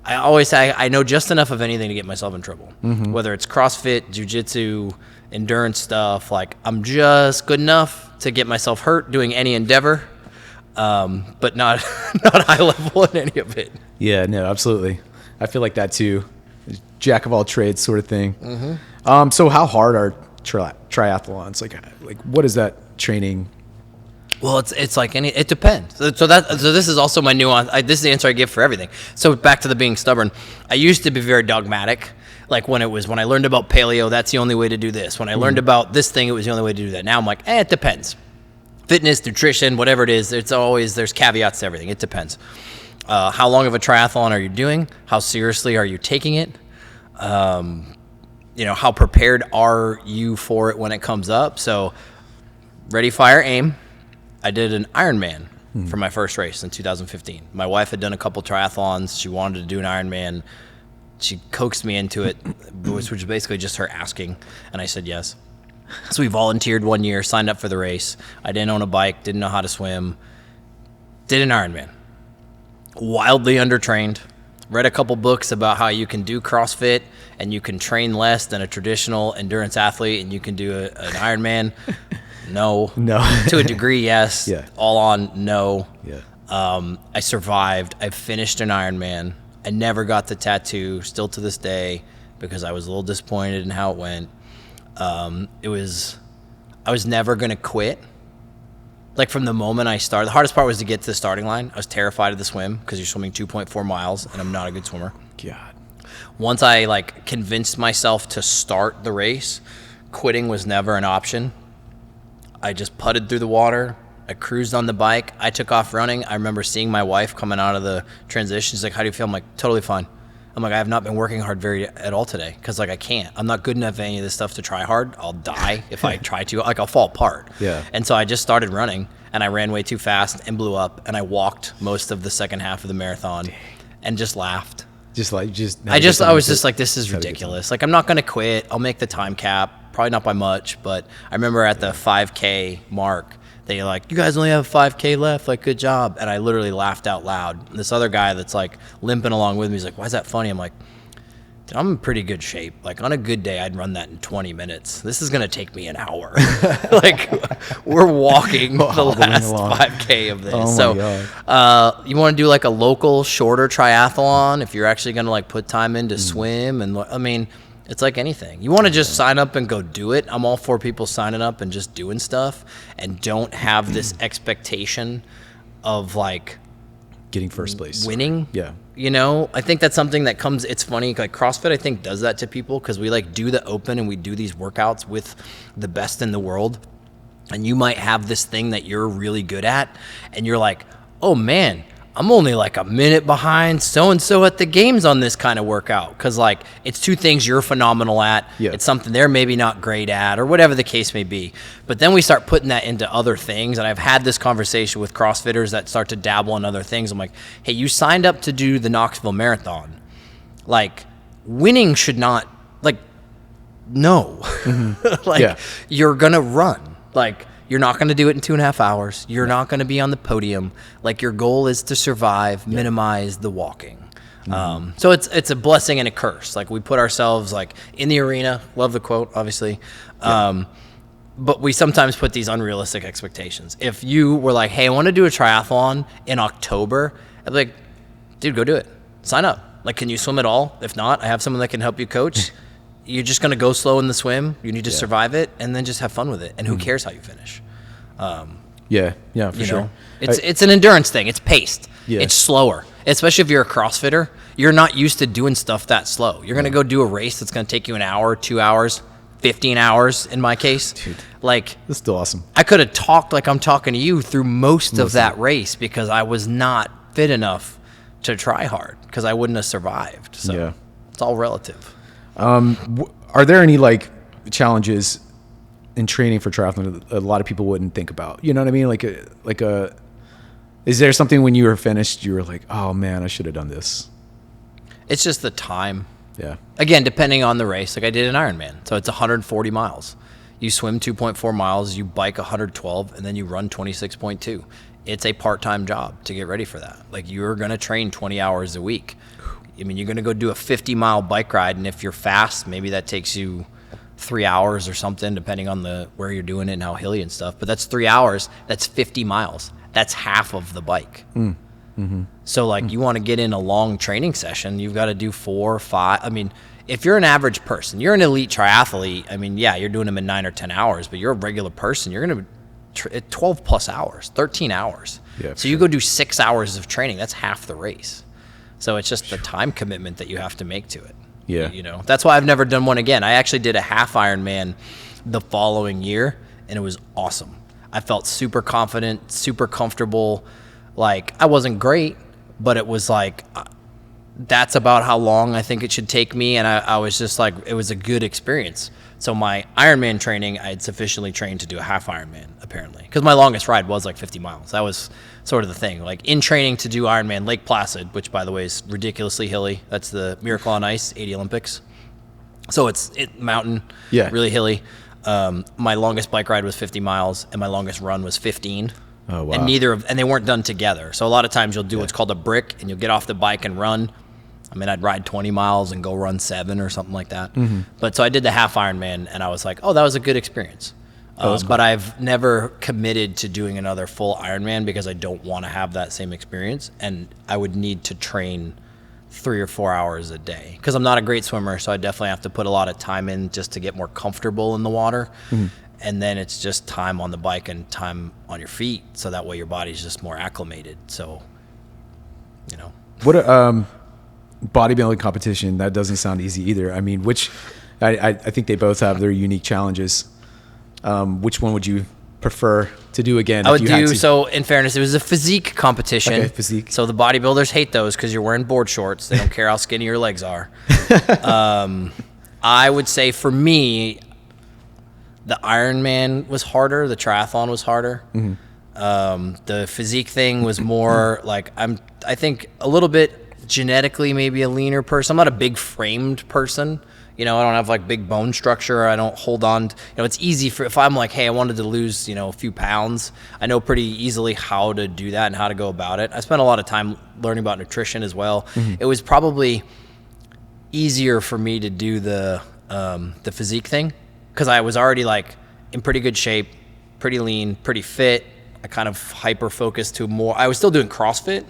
I always say I know just enough of anything to get myself in trouble. Whether it's CrossFit, jiu-jitsu, endurance stuff, like, I'm just good enough to get myself hurt doing any endeavor. But not high level in any of it. Yeah, no, absolutely. I feel like that too. Jack of all trades sort of thing. So how hard are triathlons? Like what is that training? Well, it's like it depends. So this is also my nuance. This is the answer I give for everything. So back to the being stubborn. I used to be very dogmatic. Like when I learned about paleo, that's the only way to do this. When I learned about this thing, it was the only way to do that. Now I'm like, it depends. Fitness, nutrition, whatever it is, there's caveats to everything. It depends. How long of a triathlon are you doing? How seriously are you taking it? How prepared are you for it when it comes up? So, ready, fire, aim. I did an Ironman for my first race in 2015. My wife had done a couple triathlons. She wanted to do an Ironman. She coaxed me into it, which was basically just her asking, and I said yes. So we volunteered 1 year, signed up for the race. I didn't own a bike, didn't know how to swim. Did an Ironman. Wildly undertrained. Read a couple books about how you can do CrossFit and you can train less than a traditional endurance athlete and you can do an Ironman. No. To a degree, yes. Yeah. All on, no. Yeah. I survived. I finished an Ironman. I never got the tattoo, still to this day, because I was a little disappointed in how it went. I was never going to quit. Like from the moment I started, the hardest part was to get to the starting line. I was terrified of the swim because you're swimming 2.4 miles and I'm not a good swimmer. God. Once I like convinced myself to start the race, quitting was never an option. I just putted through the water. I cruised on the bike. I took off running. I remember seeing my wife coming out of the transition. She's like, how do you feel? I'm like, totally fine. I'm like, I have not been working hard at all today because like I can't. I'm not good enough at any of this stuff to try hard. I'll die if I try to. Like I'll fall apart. Yeah. And so I just started running and I ran way too fast and blew up and I walked most of the second half of the marathon and just laughed. I was just like, this is ridiculous. Like I'm not going to quit. I'll make the time cap. Probably not by much, but I remember at the 5K mark, they're like, you guys only have 5K left, like, good job. And I literally laughed out loud. And this other guy that's, like, limping along with me, he's like, why is that funny? I'm like, dude, I'm in pretty good shape. Like, on a good day, I'd run that in 20 minutes. This is going to take me an hour. Like, we're walking the last 5K of this. Oh, my God. You want to do, like, a local, shorter triathlon if you're actually going to, like, put time in to swim. And, I mean, It's like anything. You want to just sign up and go do it. I'm all for people signing up and just doing stuff and don't have this expectation of like getting first place, winning. Yeah. You know, I think that's something that comes, it's funny, like CrossFit I think does that to people because we like do the open and we do these workouts with the best in the world. And you might have this thing that you're really good at and you're like, oh man, I'm only like a minute behind so-and-so at the games on this kind of workout. Cause like it's two things you're phenomenal at. Yeah. It's something they're maybe not great at or whatever the case may be. But then we start putting that into other things. And I've had this conversation with CrossFitters that start to dabble in other things. I'm like, hey, you signed up to do the Knoxville Marathon. Like winning should not, like, no. Mm-hmm. Like yeah. You're going to run. Like, you're not going to do it in 2.5 hours. You're not going to be on the podium. Like, your goal is to survive, minimize the walking. Mm-hmm. So it's a blessing and a curse. Like, we put ourselves, like, in the arena. Love the quote, obviously. Yeah. But we sometimes put these unrealistic expectations. If you were like, hey, I want to do a triathlon in October, I'd be like, dude, go do it. Sign up. Like, can you swim at all? If not, I have someone that can help you coach. You're just going to go slow in the swim. You need to survive it and then just have fun with it. And who cares how you finish? Yeah, for sure. Know? It's an endurance thing. It's paced. Yeah. It's slower. Especially if you're a CrossFitter. You're not used to doing stuff that slow. You're going to go do a race that's going to take you an hour, 2 hours, 15 hours in my case. Dude, like, that's still awesome. I could have talked like I'm talking to you through most of that race because I was not fit enough to try hard because I wouldn't have survived. So it's all relative. Are there any like challenges in training for triathlon that a lot of people wouldn't think about? You know what I mean? Is there something when you were finished, you were like, oh man, I should have done this? It's just the time. Yeah. Again, depending on the race, like I did an Ironman. So it's 140 miles. You swim 2.4 miles, you bike 112, and then you run 26.2. It's a part-time job to get ready for that. Like you're going to train 20 hours a week. I mean, you're going to go do a 50-mile bike ride, and if you're fast, maybe that takes you 3 hours or something, depending on where you're doing it and how hilly and stuff. But that's 3 hours. That's 50 miles. That's half of the bike. Mm-hmm. So, like, you want to get in a long training session, you've got to do 4 or 5. I mean, if you're an average person, you're an elite triathlete, I mean, yeah, you're doing them in 9 or 10 hours, but you're a regular person, you're going to 12 plus hours, 13 hours. Yeah, so you go do 6 hours of training. That's half the race. So it's just the time commitment that you have to make to it. Yeah. You know, that's why I've never done one again. I actually did a half Ironman the following year, and it was awesome. I felt super confident, super comfortable. Like, I wasn't great, but it was like, that's about how long I think it should take me. And I was just like, it was a good experience. So my Ironman training, I had sufficiently trained to do a half Ironman, apparently. Because my longest ride was like 50 miles. That was sort of the thing. Like, in training to do Ironman Lake Placid, which, by the way, is ridiculously hilly. That's the Miracle on Ice 80 Olympics. So it's mountain, really hilly. My longest bike ride was 50 miles, and my longest run was 15. Oh, wow. And they weren't done together. So a lot of times you'll do what's called a brick, and you'll get off the bike and run. I mean, I'd ride 20 miles and go run 7 or something like that. Mm-hmm. But so I did the half Ironman, and I was like, oh, that was a good experience. Cool. But I've never committed to doing another full Ironman because I don't want to have that same experience, and I would need to train 3 or 4 hours a day because I'm not a great swimmer, so I definitely have to put a lot of time in just to get more comfortable in the water. Mm-hmm. And then it's just time on the bike and time on your feet, so that way your body's just more acclimated. So, you know. What bodybuilding competition, that doesn't sound easy either. I mean, I think they both have their unique challenges. Which one would you prefer to do again? I would do, so in fairness, it was a physique competition. Okay, physique. So the bodybuilders hate those because you're wearing board shorts. They don't care how skinny your legs are. I would say for me, the Ironman was harder. The triathlon was harder. Mm-hmm. The physique thing was more like, I think a little bit genetically maybe a leaner person. I'm not a big framed person. You know, I don't have like big bone structure. I don't hold on. It's easy if I'm like, hey, I wanted to lose, a few pounds. I know pretty easily how to do that and how to go about it. I spent a lot of time learning about nutrition as well. Mm-hmm. It was probably easier for me to do the physique thing because I was already like in pretty good shape, pretty lean, pretty fit. I kind of hyper focused to more. I was still doing CrossFit,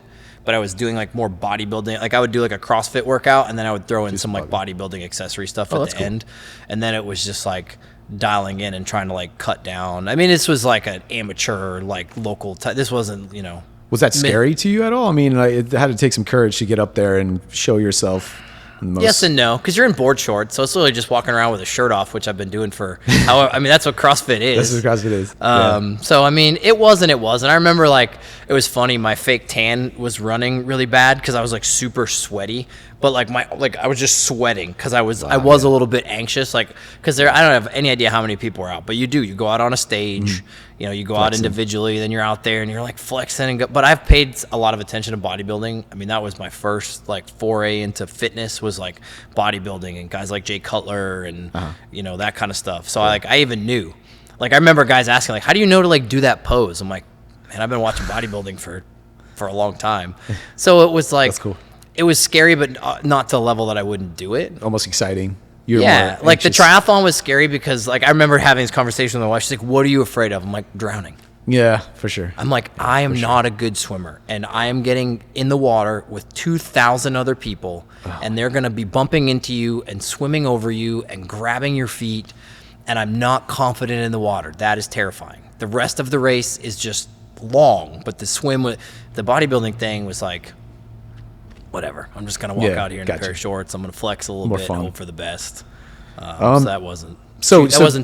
but I was doing like more bodybuilding. Like I would do like a CrossFit workout, and then I would throw in some like bodybuilding accessory stuff at the end. And then it was just like dialing in and trying to like cut down. I mean, this was like an amateur, like local this wasn't, you know. Was that scary to you at all? I mean, it had to take some courage to get up there and show yourself. Yes and no, because you're in board shorts, so it's literally just walking around with a shirt off, which I've been doing for. I mean, that's what CrossFit is. That's what CrossFit is. So I mean, it was and it wasn't. I remember like it was funny. My fake tan was running really bad because I was like super sweaty, but like I was just sweating because I was a little bit anxious, like because I don't have any idea how many people are out, but you go out on a stage. You know, you go out individually, then you're out there and you're like flexing but I've paid a lot of attention to bodybuilding. I mean, that was my first like foray into fitness, was like bodybuilding and guys like Jay Cutler and you know, that kind of stuff. So I even knew. Like I remember guys asking like, how do you know to like do that pose? I'm like, man, I've been watching bodybuilding for a long time. So it was like, that's cool. It was scary, but not to a level that I wouldn't do it. Almost exciting. Like the triathlon was scary because like I remember having this conversation with my wife. She's like, "What are you afraid of?" I'm like, "Drowning." Yeah, for sure. I'm like, I am not a good swimmer, and I am getting in the water with 2,000 other people, and they're gonna be bumping into you and swimming over you and grabbing your feet, and I'm not confident in the water. That is terrifying. The rest of the race is just long, but the bodybuilding thing was like, whatever. I'm just gonna walk out here in a pair of shorts. I'm gonna flex a little bit and hope for the best. So that wasn't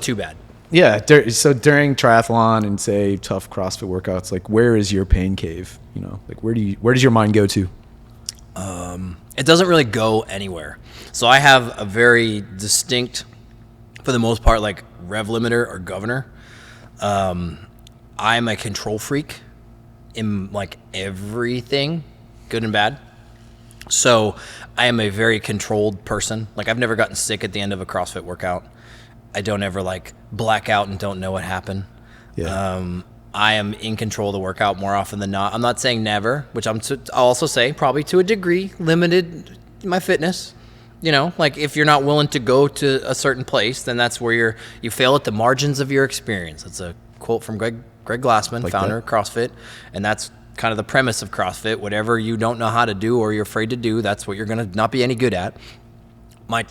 too bad. Yeah. So during triathlon and say tough CrossFit workouts, like where is your pain cave? You know, like where does your mind go to? It doesn't really go anywhere. So I have a very distinct, for the most part, like rev limiter or governor. I'm a control freak in like everything, good and bad. So I am a very controlled person. Like I've never gotten sick at the end of a CrossFit workout. I don't ever like black out and don't know what happened. Yeah. I am in control of the workout more often than not. I'm not saying never, which I'll also say probably to a degree limited my fitness. You know, like if you're not willing to go to a certain place, then that's where you fail at the margins of your experience. That's a quote from Greg Glassman, founder of CrossFit, and that's kind of the premise of CrossFit. Whatever you don't know how to do or you're afraid to do, that's what you're going to not be any good at. My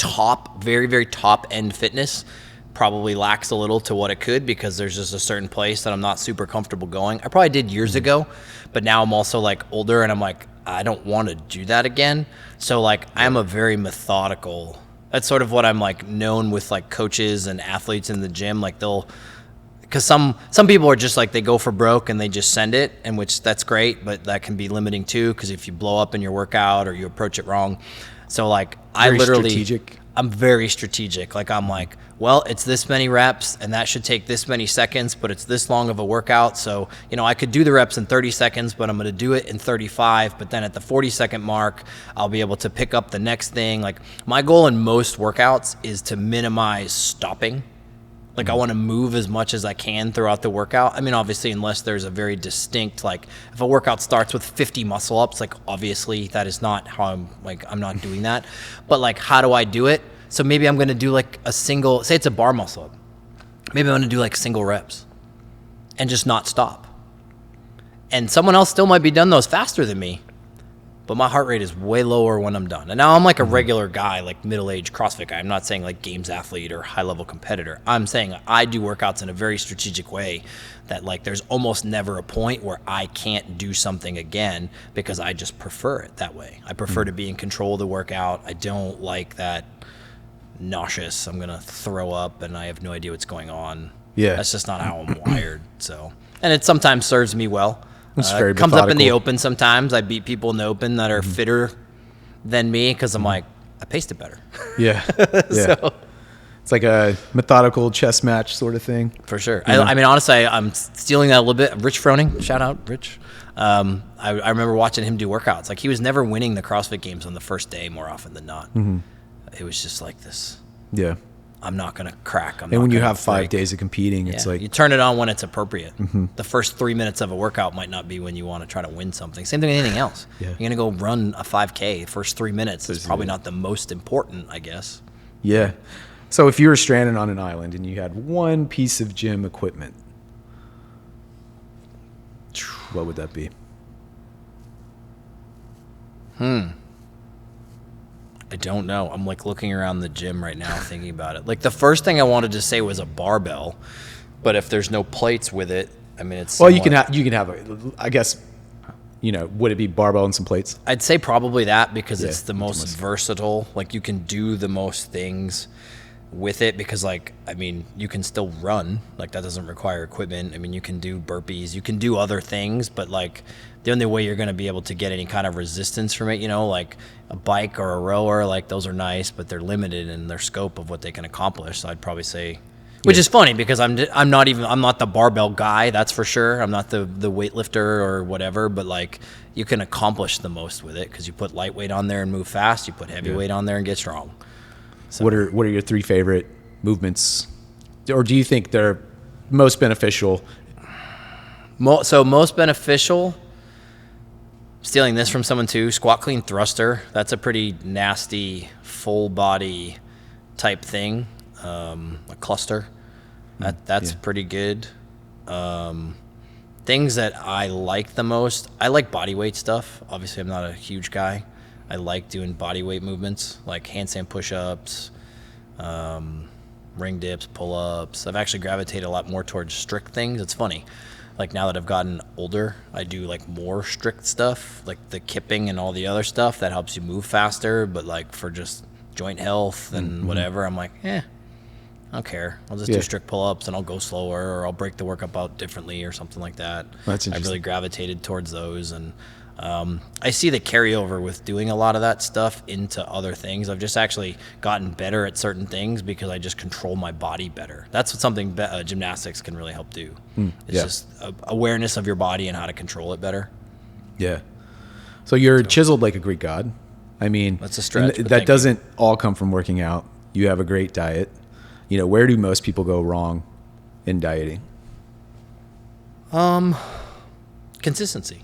very, very top end fitness probably lacks a little to what it could because there's just a certain place that I'm not super comfortable going. I probably did years ago, but now I'm also like older and I'm like, I don't want to do that again. So like I'm a very methodical, that's sort of what I'm like known with like coaches and athletes in the gym. Like because some people are just like they go for broke and they just send it, and which that's great, but that can be limiting too because if you blow up in your workout or you approach it wrong. So like I'm very strategic. Like I'm like, well, it's this many reps and that should take this many seconds, but it's this long of a workout. So, you know, I could do the reps in 30 seconds, but I'm going to do it in 35. But then at the 40-second mark, I'll be able to pick up the next thing. Like my goal in most workouts is to minimize stopping. Like I want to move as much as I can throughout the workout. I mean, obviously, unless there's a very distinct, like if a workout starts with 50 muscle ups, like obviously that is not how I'm not doing that. But like, how do I do it? So maybe I'm going to do like a single, say it's a bar muscle up. Maybe I'm going to do like single reps and just not stop. And someone else still might be done those faster than me, but my heart rate is way lower when I'm done. And now I'm like a regular guy, like middle-aged CrossFit guy. I'm not saying like games athlete or high-level competitor. I'm saying I do workouts in a very strategic way that like there's almost never a point where I can't do something again because I just prefer it that way. I prefer to be in control of the workout. I don't like that nauseous, I'm going to throw up and I have no idea what's going on. Yeah. That's just not how I'm wired. So, and it sometimes serves me well. It's very it comes up in the open sometimes. I beat people in the open that are fitter than me because I'm like, I paced it better. Yeah. So, it's like a methodical chess match sort of thing. For sure. I mean, honestly, I'm stealing that a little bit. Rich Froning, shout out, Rich. I remember watching him do workouts. Like he was never winning the CrossFit Games on the first day more often than not. It was just like this. Yeah. I'm not going to crack. And when you have 5 days of competing, it's like... You turn it on when it's appropriate. The first 3 minutes of a workout might not be when you want to try to win something. Same thing with anything else. Yeah. You're going to go run a 5K. The first 3 minutes is probably not the most important, I guess. Yeah. So if you were stranded on an island and you had one piece of gym equipment, what would that be? I don't know. I'm like looking around the gym right now thinking about it. Like the first thing I wanted to say was a barbell, but if there's no plates with it, I mean, it's Well, somewhat- you can have I guess, would it be barbell and some plates? I'd say probably that because Yeah, it's the most versatile. Like you can do the most things with it because like, I mean, you can still run. Like that doesn't require equipment. I mean, you can do burpees, you can do other things, but like the only way you're going to be able to get any kind of resistance from it, like a bike or a rower, like those are nice, but they're limited in their scope of what they can accomplish. So I'd probably say, which is funny because I'm not the barbell guy, that's for sure. I'm not the weightlifter or whatever, but like you can accomplish the most with it because you put lightweight on there and move fast. You put heavyweight on there and get strong. So. What are your 3 favorite movements, or do you think they're most beneficial? Most beneficial. Stealing this from someone too, squat clean thruster. That's a pretty nasty full body type thing. A cluster. That's pretty good. Things that I like the most. I like body weight stuff. Obviously, I'm not a huge guy. I like doing body weight movements like handstand push-ups, ring dips, pull-ups. I've actually gravitated a lot more towards strict things. It's funny. Like now that I've gotten older, I do like more strict stuff, like the kipping and all the other stuff that helps you move faster. But like for just joint health and whatever, I'm like, I don't care. I'll just do strict pull-ups and I'll go slower, or I'll break the workout out differently or something like that. That's interesting. I really gravitated towards those, and I see the carryover with doing a lot of that stuff into other things. I've just actually gotten better at certain things because I just control my body better. That's what something gymnastics can really help do. It's just awareness of your body and how to control it better. Yeah. So you're chiseled like a Greek god. I mean, That's a stretch, but that thank doesn't all come from working out. You have a great diet. Where do most people go wrong in dieting? Consistency.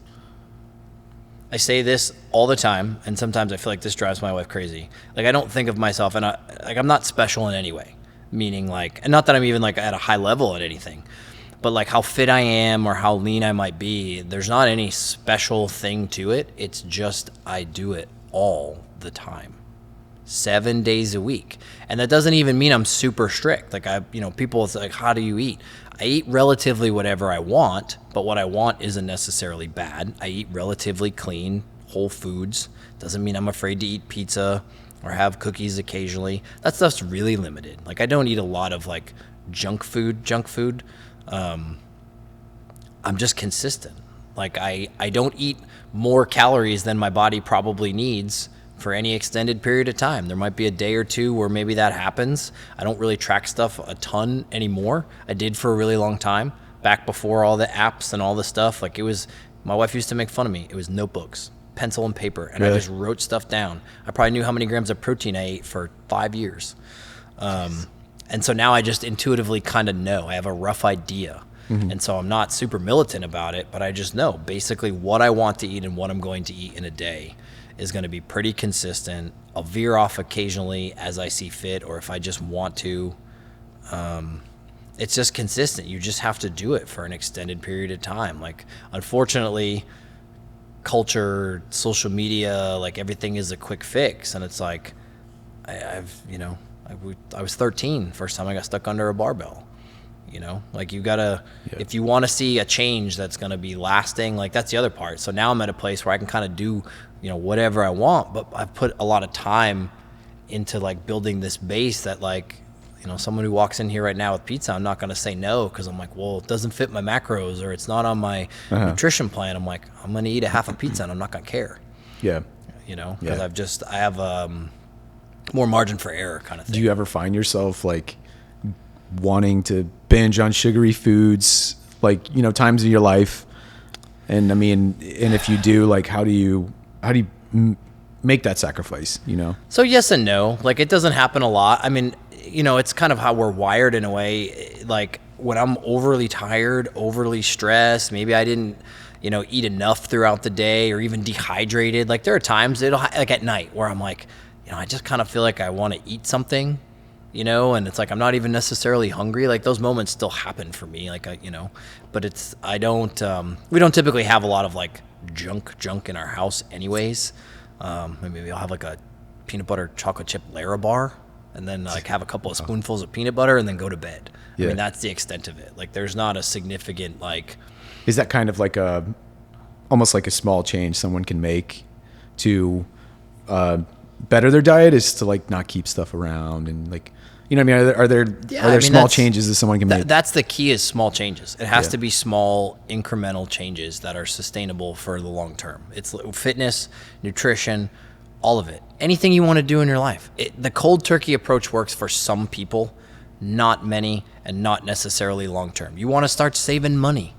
I say this all the time, and sometimes I feel like this drives my wife crazy. Like I don't think of myself, and I'm not special in any way. Meaning like, and not that I'm even like at a high level at anything, but like how fit I am or how lean I might be, there's not any special thing to it. It's just I do it all the time, 7 days a week. And that doesn't even mean I'm super strict. Like people, it's like, how do you eat? I eat relatively whatever I want, but what I want isn't necessarily bad. I eat relatively clean, whole foods. Doesn't mean I'm afraid to eat pizza or have cookies occasionally. That stuff's really limited. Like I don't eat a lot of like junk food. I'm just consistent. Like I don't eat more calories than my body probably needs for any extended period of time. There might be a day or two where maybe that happens. I don't really track stuff a ton anymore. I did for a really long time, back before all the apps and all the stuff. Like my wife used to make fun of me. It was notebooks, pencil and paper, and Really? I just wrote stuff down. I probably knew how many grams of protein I ate for 5 years. And so now I just intuitively kind of know. I have a rough idea. And so I'm not super militant about it, but I just know basically what I want to eat and what I'm going to eat in a day is going to be pretty consistent. I'll veer off occasionally as I see fit, or if I just want to. It's just consistent. You just have to do it for an extended period of time. Like, unfortunately, culture, social media, like everything is a quick fix. And it's like, I was 13 first time I got stuck under a barbell. Like you gotta, if you want to see a change that's going to be lasting, like that's the other part. So now I'm at a place where I can kind of do, whatever I want, but I've put a lot of time into like building this base that like, someone who walks in here right now with pizza, I'm not going to say no. Cause I'm like, well, it doesn't fit my macros or it's not on my nutrition plan. I'm like, I'm going to eat a half a pizza and I'm not going to care. Yeah. Cause I have more margin for error kind of thing. Do you ever find yourself like wanting to binge on sugary foods, like, times in your life? And I mean, and if you do, like, how do you make that sacrifice, So yes and no. Like, it doesn't happen a lot. I mean, it's kind of how we're wired in a way. Like, when I'm overly tired, overly stressed, maybe I didn't, eat enough throughout the day or even dehydrated. Like, there are times like at night where I'm like, I just kind of feel like I want to eat something, and it's like I'm not even necessarily hungry. Like, those moments still happen for me, like but we don't typically have a lot of like junk in our house anyways. Maybe I'll have like a peanut butter chocolate chip Larabar, and then like have a couple of spoonfuls of peanut butter and then go to bed. Yeah. I mean, that's the extent of it. Like there's not a significant like. Is that kind of like almost like a small change someone can make to better their diet, is to like not keep stuff around and like, you know what I mean? Are there small changes that someone can make? That's the key, is small changes. It has to be small incremental changes that are sustainable for the long term. It's fitness, nutrition, all of it. Anything you want to do in your life. The cold turkey approach works for some people, not many, and not necessarily long term. You want to start saving money.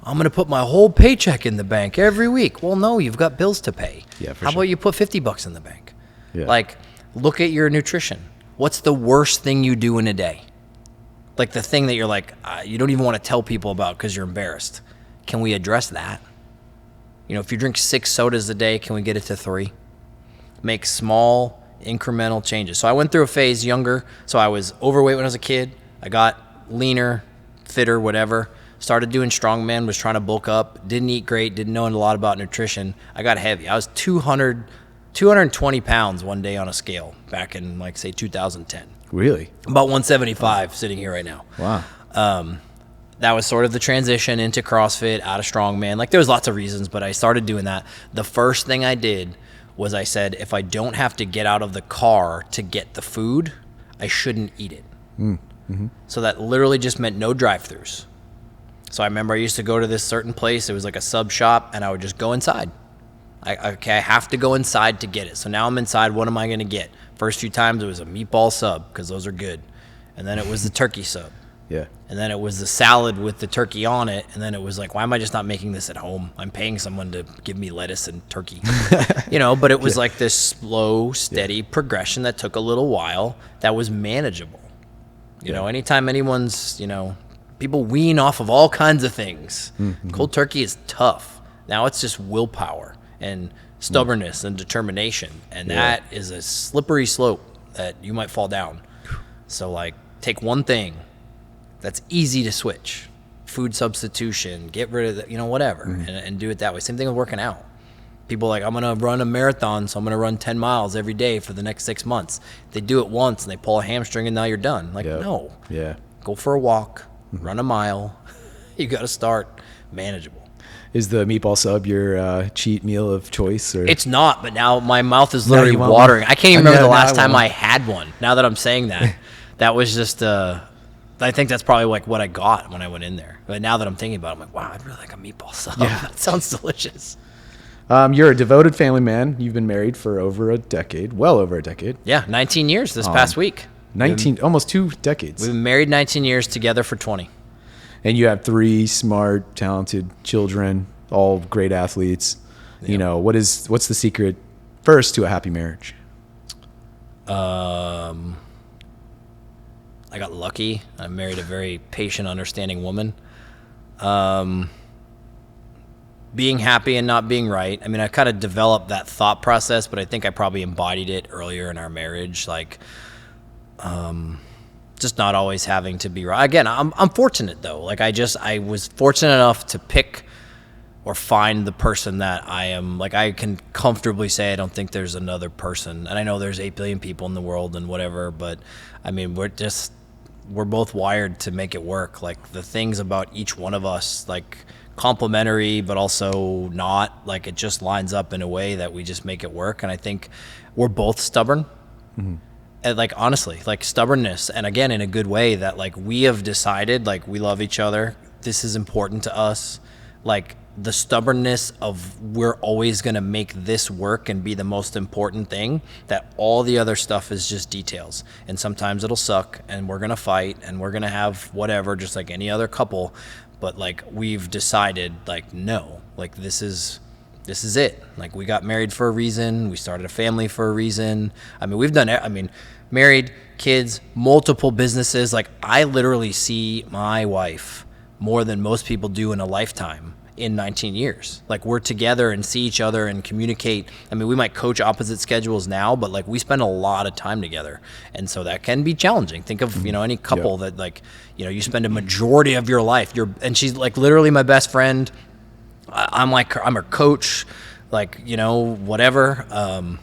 I'm going to put my whole paycheck in the bank every week. Well, no, you've got bills to pay. Yeah, for How sure. about you put $50 in the bank? Yeah. Like, look at your nutrition. What's the worst thing you do in a day? Like the thing that you're like, you don't even want to tell people about because you're embarrassed. Can we address that? You know, if you drink 6 sodas a day, can we get it to 3? Make small incremental changes. So I went through a phase younger. So I was overweight when I was a kid. I got leaner, fitter, whatever. Started doing strongman, was trying to bulk up. Didn't eat great, didn't know a lot about nutrition. I got heavy. I was 220 pounds one day on a scale back in, like, say, 2010. Really? About 175 sitting here right now. Wow. That was sort of the transition into CrossFit, out of strongman. Like, there was lots of reasons, but I started doing that. The first thing I did was I said, if I don't have to get out of the car to get the food, I shouldn't eat it. Mm-hmm. So that literally just meant no drive-thrus. So I remember I used to go to this certain place. It was like a sub shop, and I would just go inside. I have to go inside to get it. So now I'm inside. What am I going to get? First few times it was a meatball sub, because those are good. And then it was the turkey sub. Yeah. And then it was the salad with the turkey on it. And then it was like, why am I just not making this at home? I'm paying someone to give me lettuce and turkey. But it was like this slow, steady progression that took a little while that was manageable. You know, anytime anyone's, people wean off of all kinds of things. Mm-hmm. Cold turkey is tough. Now it's just willpower and stubbornness and determination. And that is a slippery slope that you might fall down. So, like, take one thing that's easy to switch. Food substitution, get rid of the, whatever, and do it that way. Same thing with working out. People are like, I'm going to run a marathon, so I'm going to run 10 miles every day for the next 6 months. They do it once, and they pull a hamstring, and now you're done. Like, no. Yeah. Go for a walk. Run a mile. You got to start manageable. Is the meatball sub your cheat meal of choice? Or? It's not, but now my mouth is literally watering. I can't even remember the last time I had one. Now that I'm saying that, that was just, I think that's probably like what I got when I went in there. But now that I'm thinking about it, I'm like, wow, I'd really like a meatball sub. Yeah. That sounds delicious. You're a devoted family man. You've been married for well over a decade. Yeah, 19 years this past week. 19, almost 2 decades. We've been married 19 years, together for 20. And you have 3 smart, talented children, all great athletes. Yep. What's the secret first to a happy marriage? I got lucky. I married a very patient, understanding woman. Being happy and not being right. I mean, I kind of developed that thought process, but I think I probably embodied it earlier in our marriage. Like, just not always having to be right. Again, I'm fortunate though. Like I was fortunate enough to pick or find the person that I am. Like, I can comfortably say I don't think there's another person. And I know there's 8 billion people in the world and whatever, but I mean, we're both wired to make it work. Like, the things about each one of us, like, complementary, but also not. Like, it just lines up in a way that we just make it work. And I think we're both stubborn. Mm-hmm. And, like, honestly, like, stubbornness, and again, in a good way, that, like, we have decided, like, we love each other. This is important to us. Like, the stubbornness of we're always going to make this work and be the most important thing, that all the other stuff is just details. And sometimes it'll suck, and we're going to fight, and we're going to have whatever, just like any other couple. But, like, we've decided, like, no, like, this is it. Like, we got married for a reason. We started a family for a reason. I mean, married, kids, multiple businesses. Like, I literally see my wife more than most people do in a lifetime in 19 years. Like, we're together and see each other and communicate. I mean, we might coach opposite schedules now, but, like, we spend a lot of time together. And so that can be challenging. Think of, any couple that, like, you spend a majority of your life. And she's, like, literally my best friend. I'm her coach. like, you know, whatever.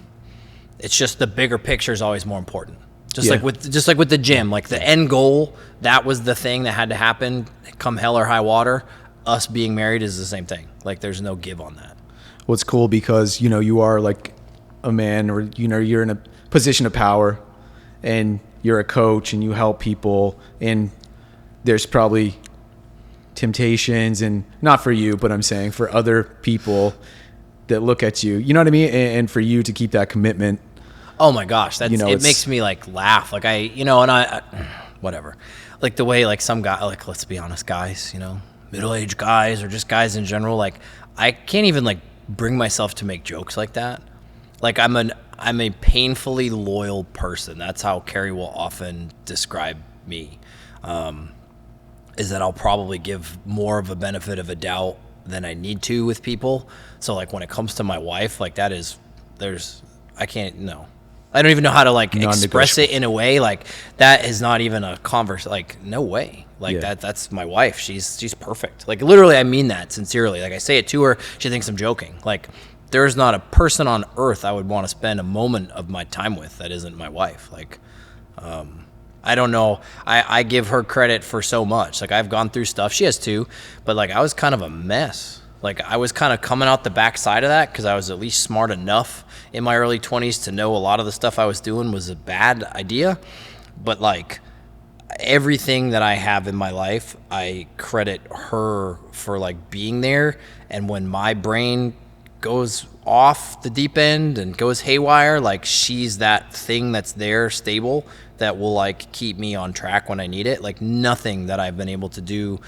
It's just the bigger picture is always more important. Just like with the gym, like the end goal, that was the thing that had to happen. Come hell or high water, us being married is the same thing. Like there's no give on that. Well, it's cool because, you know, you are like a man, or, you know, you're in a position of power and you're a coach and you help people, and there's probably temptations, and not for you, but I'm saying for other people that look at you, you know what I mean? And for you to keep that commitment. Oh my gosh, that's, you know, it makes me like laugh. Like I whatever. Like the way like some guy, like let's be honest, guys, you know, middle-aged guys or just guys in general, like I can't even like bring myself to make jokes like that. Like I'm a painfully loyal person. That's how Carrie will often describe me. Is that I'll probably give more of a benefit of a doubt than I need to with people. So like when it comes to my wife, like I don't even know how to like express it in a way. Like that is not even a converse. Like no way. Like that's my wife. She's perfect. Like literally, I mean that sincerely. Like I say it to her, she thinks I'm joking. Like there's not a person on earth I would want to spend a moment of my time with that isn't my wife. Like, I don't know. I give her credit for so much. Like I've gone through stuff. She has too, but like I was kind of a mess. Like I was kind of coming out the backside of that because I was at least smart enough in my early 20s to know a lot of the stuff I was doing was a bad idea. But like everything that I have in my life, I credit her for like being there. And when my brain goes off the deep end and goes haywire, like she's that thing that's there stable that will like keep me on track when I need it. Like nothing that I've been able to do.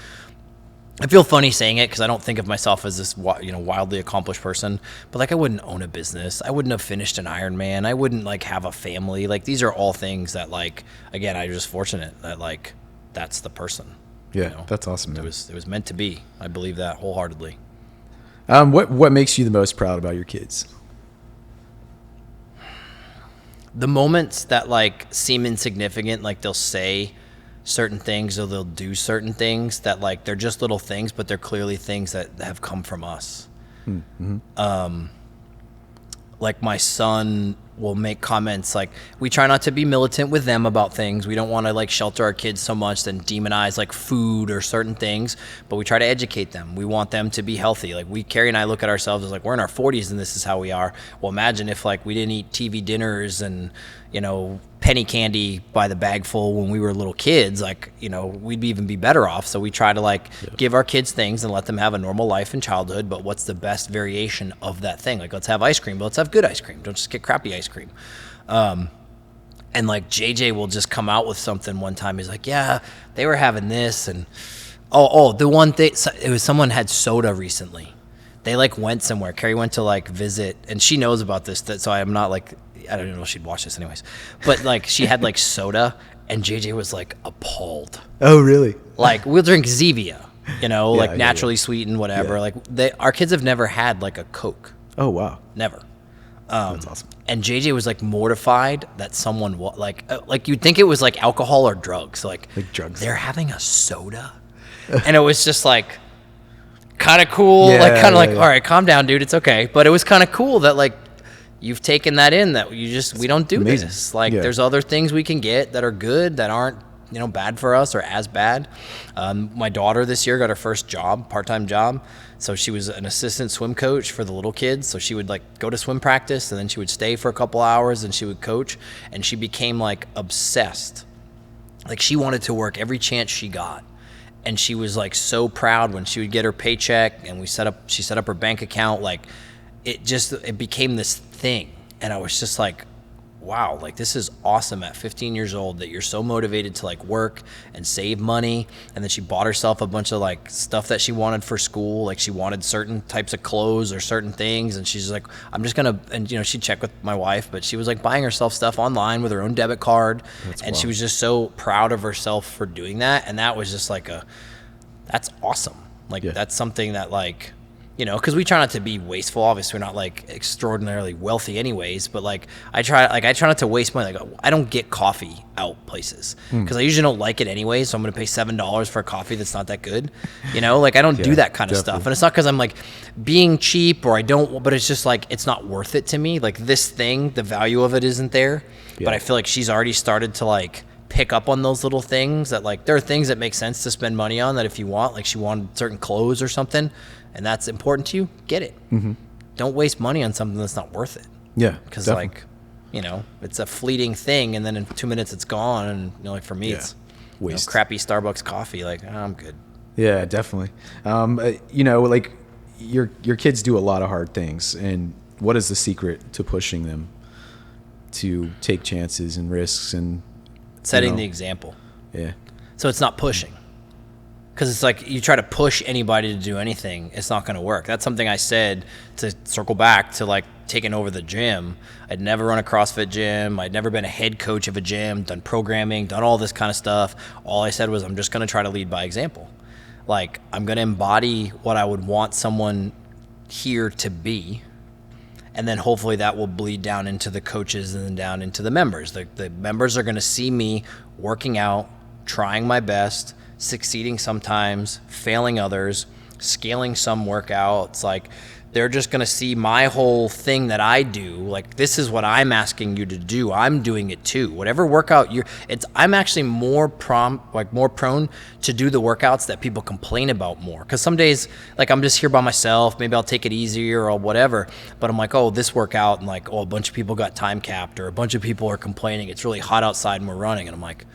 I feel funny saying it because I don't think of myself as this, you know, wildly accomplished person, but like I wouldn't own a business. I wouldn't have finished an Ironman. I wouldn't like have a family. Like these are all things that like, again, I'm just fortunate that like that's the person. Yeah, you know? That's awesome, man. It was meant to be. I believe that wholeheartedly. What makes you the most proud about your kids? The moments that like seem insignificant, like they'll say certain things or they'll do certain things that like they're just little things, but they're clearly things that have come from us. Mm-hmm. Like my son will make comments like, we try not to be militant with them about things. We don't want to like shelter our kids so much and demonize like food or certain things, but we try to educate them. We want them to be healthy. Like Carrie and I look at ourselves as like, we're in our 40s and this is how we are. Well, imagine if like we didn't eat TV dinners and, you know, penny candy by the bagful when we were little kids, like, you know, we'd even be better off. So we try to like give our kids things and let them have a normal life in childhood, but what's the best variation of that thing? Like, let's have ice cream, but let's have good ice cream. Don't just get crappy ice cream. And like JJ will just come out with something one time. He's like, yeah, they were having this. And the one thing, it was someone had soda recently. They like went somewhere. Carrie went to like visit, and she knows about this. So I'm not like, I don't know if she'd watch this anyways, but like she had like soda and JJ was like appalled. Oh, really? Like we'll drink Zevia, you know, like naturally sweetened, whatever. Yeah. Like our kids have never had like a Coke. Oh, wow. Never. That's awesome. And JJ was like mortified that someone like you'd think it was like alcohol or drugs. Like drugs. They're having a soda. And it was just like kind of cool. Like kind of all right, calm down, dude. It's okay. But it was kind of cool that like, you've taken that in, that we don't do this. Like there's other things we can get that are good, that aren't, you know, bad for us or as bad. My daughter this year got her first job, part-time job. So she was an assistant swim coach for the little kids. So she would like go to swim practice and then she would stay for a couple hours and she would coach, and she became like obsessed. Like she wanted to work every chance she got. And she was like so proud when she would get her paycheck and she set up her bank account. Like it became this thing. And I was just like, wow, like this is awesome at 15 years old that you're so motivated to like work and save money. And then she bought herself a bunch of like stuff that she wanted for school. Like she wanted certain types of clothes or certain things. And she's like, I'm just going to, and you know, she'd check with my wife, but she was like buying herself stuff online with her own debit card. And she was just so proud of herself for doing that. And that was just like that's awesome. Like that's something that like, you know, because we try not to be wasteful. Obviously, we're not like extraordinarily wealthy, anyways. But like, I try not to waste money. Like, I don't get coffee out places because I usually don't like it anyway. So I'm gonna pay $7 for a coffee that's not that good. You know, like I don't do that kind of stuff. And it's not because I'm like being cheap or I don't, but it's just like it's not worth it to me. Like this thing, the value of it isn't there. Yeah. But I feel like she's already started to like pick up on those little things that like there are things that make sense to spend money on that if you want, like she wanted certain clothes or something and that's important to you, get it. Don't waste money on something that's not worth it. Yeah, because like, you know, it's a fleeting thing and then in 2 minutes it's gone. And you know, like for me it's waste. You know, crappy Starbucks coffee, like I'm good. Yeah, definitely. You know, like your kids do a lot of hard things, and what is the secret to pushing them to take chances and risks and setting the example? Yeah. So it's not pushing. Because it's like you try to push anybody to do anything, it's not going to work. That's something I said to circle back to like taking over the gym. I'd never run a CrossFit gym. I'd never been a head coach of a gym, done programming, done all this kind of stuff. All I said was I'm just going to try to lead by example. Like I'm going to embody what I would want someone here to be. And then hopefully that will bleed down into the coaches and then down into the members. The members are going to see me working out, trying my best, succeeding sometimes, failing others, scaling some workouts. Like they're just going to see my whole thing that I do. Like this is what I'm asking you to do. I'm doing it too. Whatever workout I'm actually more prone to do the workouts that people complain about more. Cause some days like I'm just here by myself, maybe I'll take it easier or whatever, but I'm like, oh, this workout and like, oh, a bunch of people got time capped or a bunch of people are complaining. It's really hot outside and we're running. And I'm like,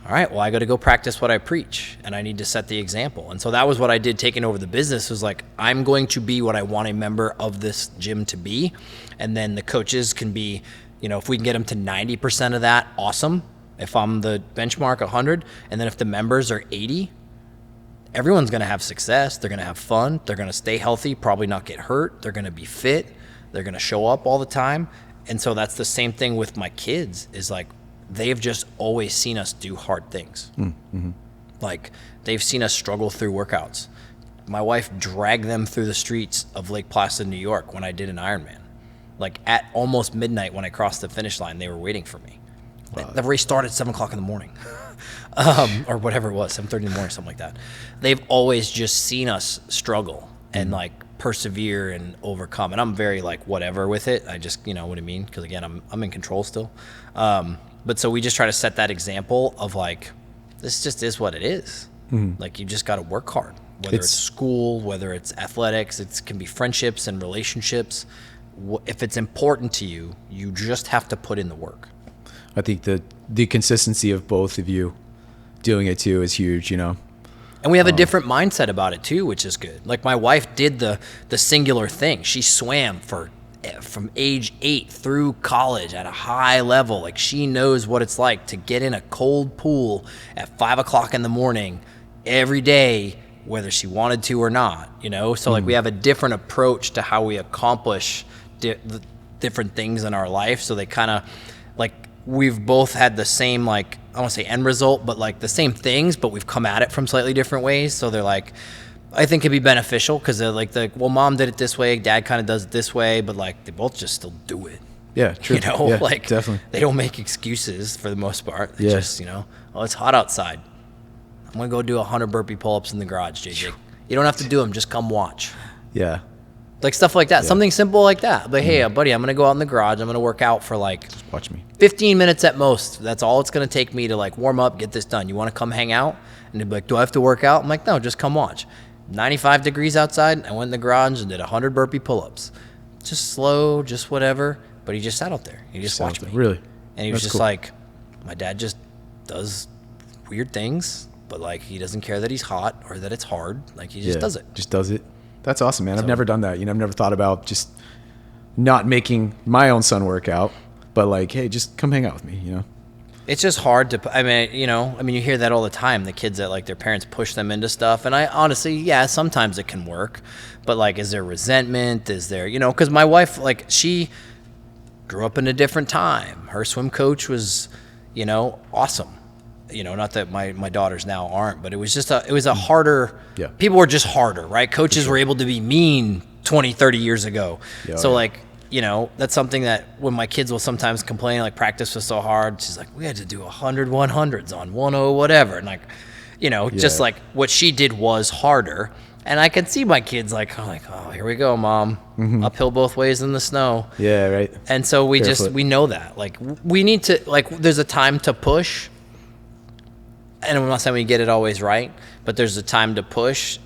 all right, well, I got to go practice what I preach and I need to set the example. And so that was what I did taking over the business was like, I'm going to be what I want a member of this gym to be. And then the coaches can be, you know, if we can get them to 90% of that, awesome. If I'm the benchmark 100, and then if the members are 80, everyone's going to have success. They're going to have fun. They're going to stay healthy, probably not get hurt. They're going to be fit. They're going to show up all the time. And so that's the same thing with my kids is like, they've just always seen us do hard things. Like they've seen us struggle through workouts. My wife dragged them through the streets of Lake Placid, New York when I did an Ironman. Like at almost midnight when I crossed the finish line, they were waiting for me. Wow. The race started at 7:00 in the morning or whatever it was, 7:30 in the morning, something like that. They've always just seen us struggle and like persevere and overcome. And I'm very like whatever with it. I just, you know what I mean? Because again, I'm in control still. But so we just try to set that example of like, this just is what it is. Like you just got to work hard, whether it's school, whether it's athletics, it can be friendships and relationships. If it's important to you, you just have to put in the work. I think the consistency of both of you doing it too is huge, you know? And we have a different mindset about it too, which is good. Like my wife did the singular thing. She swam from age 8 through college at a high level. Like she knows what it's like to get in a cold pool at 5:00 in the morning every day, whether she wanted to or not, you know? So like we have a different approach to how we accomplish different things in our life. So they kind of like, we've both had the same, like, I don't want to say end result, but like the same things, but we've come at it from slightly different ways. So they're like, I think it'd be beneficial because they're like, well, mom did it this way, dad kind of does it this way, but like they both just still do it. Yeah, true. You know, yeah, like definitely. They don't make excuses for the most part. They just, you know, oh, it's hot outside. I'm going to go do 100 burpee pull-ups in the garage, JJ. You don't have to do them. Just come watch. Yeah. Like stuff like that. Yeah. Something simple like that. Like, hey, buddy, I'm going to go out in the garage. I'm going to work out for like just watch me. 15 minutes at most. That's all it's going to take me to like warm up, get this done. You want to come hang out? And they'd be like, do I have to work out? I'm like, no, just come watch. 95 degrees outside. I went in the garage and did 100 burpee pull-ups. Just slow, just whatever. But he just sat out there. He just watched me. Really? And he was just like, my dad just does weird things, but like he doesn't care that he's hot or that it's hard. Like he just does it. Just does it. That's awesome, man. I've never done that. You know, I've never thought about just not making my own son work out, but like, hey, just come hang out with me, you know? It's just hard to, I mean, you hear that all the time, the kids that like their parents push them into stuff. And I honestly, yeah, sometimes it can work, but like, is there resentment? Is there, you know, cause my wife, like she grew up in a different time. Her swim coach was, you know, awesome. not that my daughters now aren't, but it was a harder, Yeah. people were just harder, right? Coaches were able to be mean 20, 30 years ago. Yeah, so yeah. like, that's something that when my kids will sometimes complain, like practice was so hard, she's like, we had to do 100 100s on 10 whatever. And like, just like what she did was harder. And I could see my kids like, oh, here we go, Mom. Uphill both ways in the snow. Yeah, right. And so we Barefoot. we know that. Like, we need to, like, there's a time to push. And I'm not saying we get it always right, but there's a time to push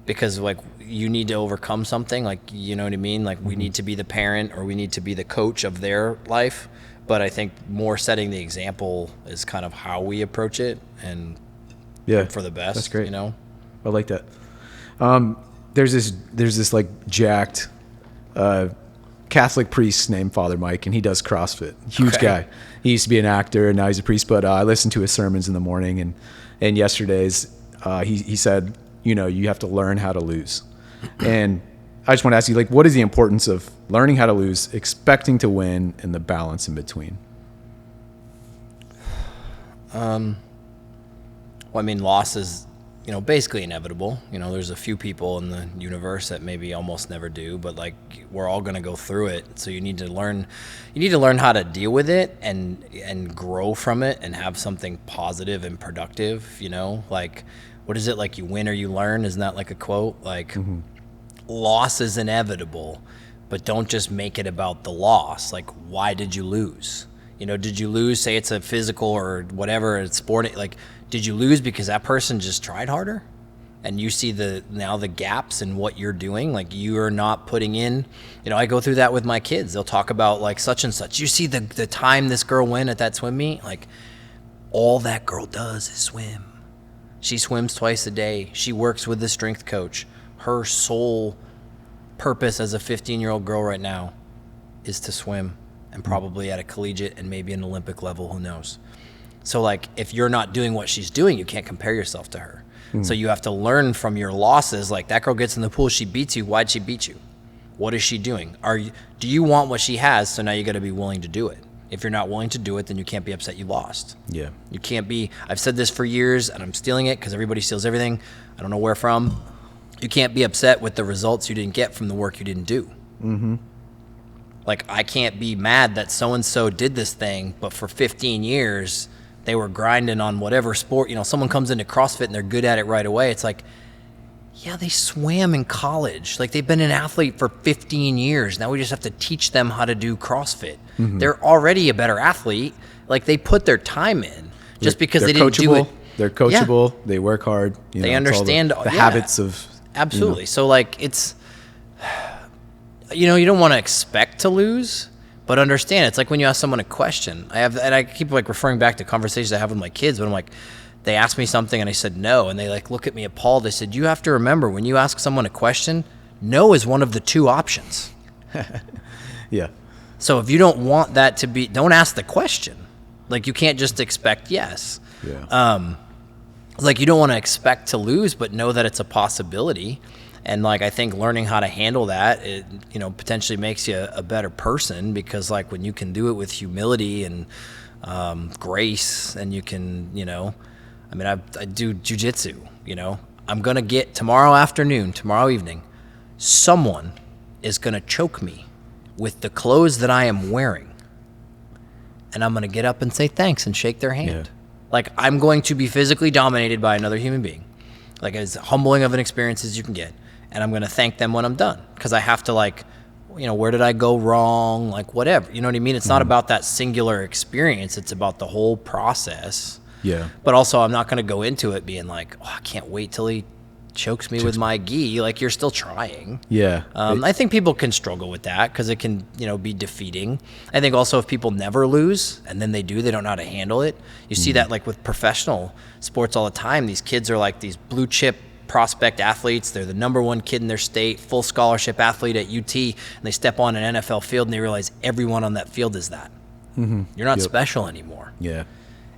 because, like, you need to overcome something. Like, you know what I mean? Like, we need to be the parent or we need to be the coach of their life. But I think more setting the example is kind of how we approach it and for the best. That's great. I like that. There's this like jacked Catholic priest named Father Mike, and he does CrossFit. Huge guy. He used to be an actor, and now he's a priest. But I listen to his sermons in the morning, and yesterday's he said, you have to learn how to lose. And I just want to ask you, like, what is the importance of learning how to lose, expecting to win, and the balance in between? Well, I mean, loss is, basically inevitable. There's a few people in the universe that maybe almost never do, but like we're all going to go through it. So you need to learn how to deal with it and grow from it and have something positive and productive, like, what is it? Like, you win or you learn. Isn't that like a quote? Like, loss is inevitable, but don't just make it about the loss. Like, why did you lose? Did you lose, say it's a physical or whatever, it's sport, like, did you lose because that person just tried harder? And you see the gaps in what you're doing, like you are not putting in, I go through that with my kids. They'll talk about like such and such. You see the time this girl went at that swim meet, like all that girl does is swim. She swims twice a day. She works with the strength coach. Her sole purpose as a 15-year-old girl right now is to swim, and probably at a collegiate and maybe an Olympic level, who knows? So like, if you're not doing what she's doing, you can't compare yourself to her. So you have to learn from your losses. Like, that girl gets in the pool, she beats you. Why'd she beat you? What is she doing? Do you want what she has? So now you got to be willing to do it. If you're not willing to do it, then you can't be upset you lost. Yeah. You can't be, I've said this for years and I'm stealing it because everybody steals everything. I don't know where from. You can't be upset with the results you didn't get from the work you didn't do. Like, I can't be mad that so-and-so did this thing, but for 15 years, they were grinding on whatever sport. Someone comes into CrossFit and they're good at it right away. It's like, yeah, they swam in college. Like, they've been an athlete for 15 years. Now we just have to teach them how to do CrossFit. They're already a better athlete. Like, they put their time in just because they didn't do it. They're coachable. Yeah. They work hard. They understand the habits of. Absolutely. So like, it's, you don't want to expect to lose, but understand. It's like when you ask someone a question. I keep like referring back to conversations I have with my kids, but I'm like, they asked me something and I said no, and they like look at me appalled. They said, you have to remember, when you ask someone a question, no is one of the two options. Yeah. So if you don't want that to be, don't ask the question. Like, you can't just expect yes. Yeah. Like, you don't want to expect to lose, but know that it's a possibility. And like, I think learning how to handle that, it, potentially makes you a better person, because like, when you can do it with humility and grace, and you can, I do jujitsu, I'm going to get tomorrow evening, someone is going to choke me with the clothes that I am wearing. And I'm going to get up and say thanks and shake their hand. Yeah. Like, I'm going to be physically dominated by another human being, like as humbling of an experience as you can get. And I'm going to thank them when I'm done, because I have to, like, where did I go wrong? Like, whatever, you know what I mean? It's not about that singular experience. It's about the whole process. Yeah. But also, I'm not going to go into it being like, oh, I can't wait till he chokes me with my gi. Like, you're still trying. Yeah. I think people can struggle with that because it can, be defeating. I think also, if people never lose and then they don't know how to handle it. You see that like with professional sports all the time. These kids are like these blue chip prospect athletes. They're the number one kid in their state, full scholarship athlete at UT, and they step on an NFL field and they realize everyone on that field is that. You're not special anymore. Yeah.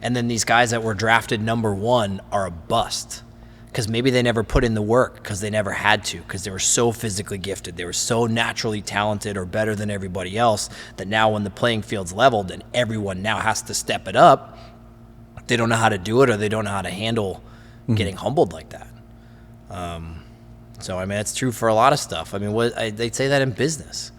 And then these guys that were drafted number one are a bust, because maybe they never put in the work because they never had to, because they were so physically gifted. They were so naturally talented or better than everybody else that now when the playing field's leveled and everyone now has to step it up, they don't know how to do it, or they don't know how to handle getting humbled like that. So I mean, it's true for a lot of stuff. I mean, they'd say that in business,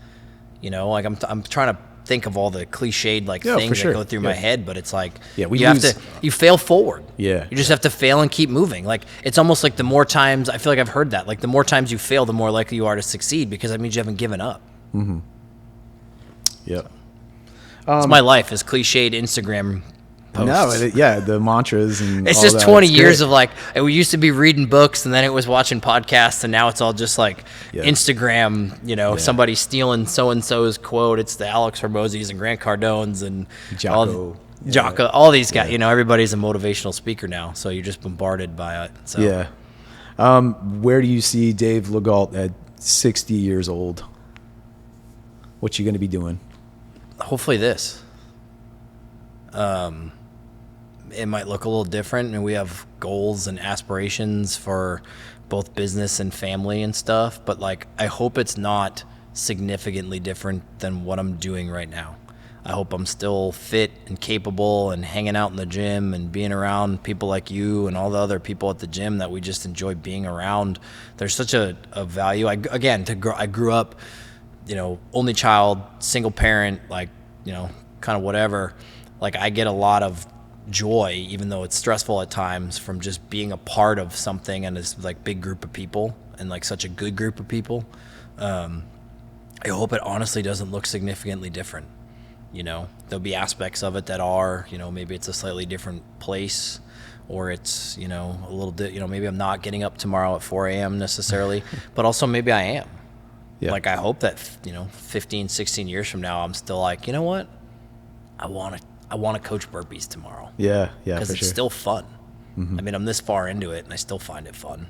you know, like I'm trying to think of all the cliched like things that go through my head, but it's like you fail forward. Yeah. You just have to fail and keep moving. Like, it's almost like the more times, I feel like I've heard that, like the more times you fail, the more likely you are to succeed, because that means you haven't given up. Mm-hmm. Yep. It's my life is cliched Instagram posts. No, the mantras and it's all just that. 20 It's years great. of like, we used to be reading books, and then it was watching podcasts, and now it's all just like Instagram, you know, somebody stealing so-and-so's quote. It's the Alex Hormozzi's and Grant Cardone's and Jocko, all these guys, you know, everybody's a motivational speaker now, so you're just bombarded by it. So. Yeah. Where do you see Dave Legault at 60 years old? What you going to be doing? Hopefully this. It might look a little different, and we have goals and aspirations for both business and family and stuff, but like, I hope it's not significantly different than what I'm doing right now. I hope I'm still fit and capable and hanging out in the gym and being around people like you and all the other people at the gym that we just enjoy being around. There's such a value. I grew up, you know, only child, single parent, like, you know, kind of whatever. Like, I get a lot of joy, even though it's stressful at times, from just being a part of something and this like big group of people and like such a good group of people. I hope it honestly doesn't look significantly different. You know, there'll be aspects of it that are, you know, maybe it's a slightly different place, or it's, you know, a little bit, you know, maybe I'm not getting up tomorrow at 4 a.m. necessarily, but also maybe I am. Yeah. Like, I hope that, you know, 15, 16 years from now, I'm still like, you know what? I want to coach burpees tomorrow. Yeah, because it's still fun. Mm-hmm. I mean, I'm this far into it, and I still find it fun.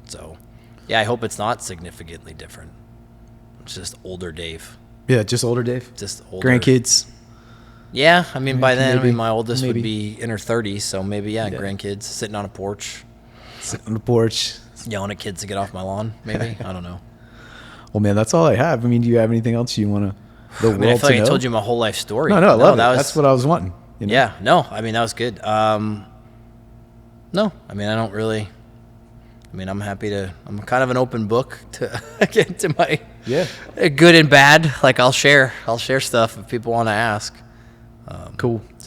So, yeah, I hope it's not significantly different. It's just older Dave. Yeah, just older Dave. Just older. Grandkids. Yeah, I mean, by then, my oldest would be in her 30s, so maybe, grandkids sitting on a porch. Sitting on the porch. Yelling at kids to get off my lawn, maybe. I don't know. Well, man, that's all I have. I mean, do you have anything else you want to? I feel like I told you my whole life story. No, I love it. That's what I was wanting. You know? Yeah, no, I mean, that was good. No, I mean, I don't really. I mean, I'm kind of an open book to get to my good and bad. Like, I'll share stuff if people want to ask. Cool.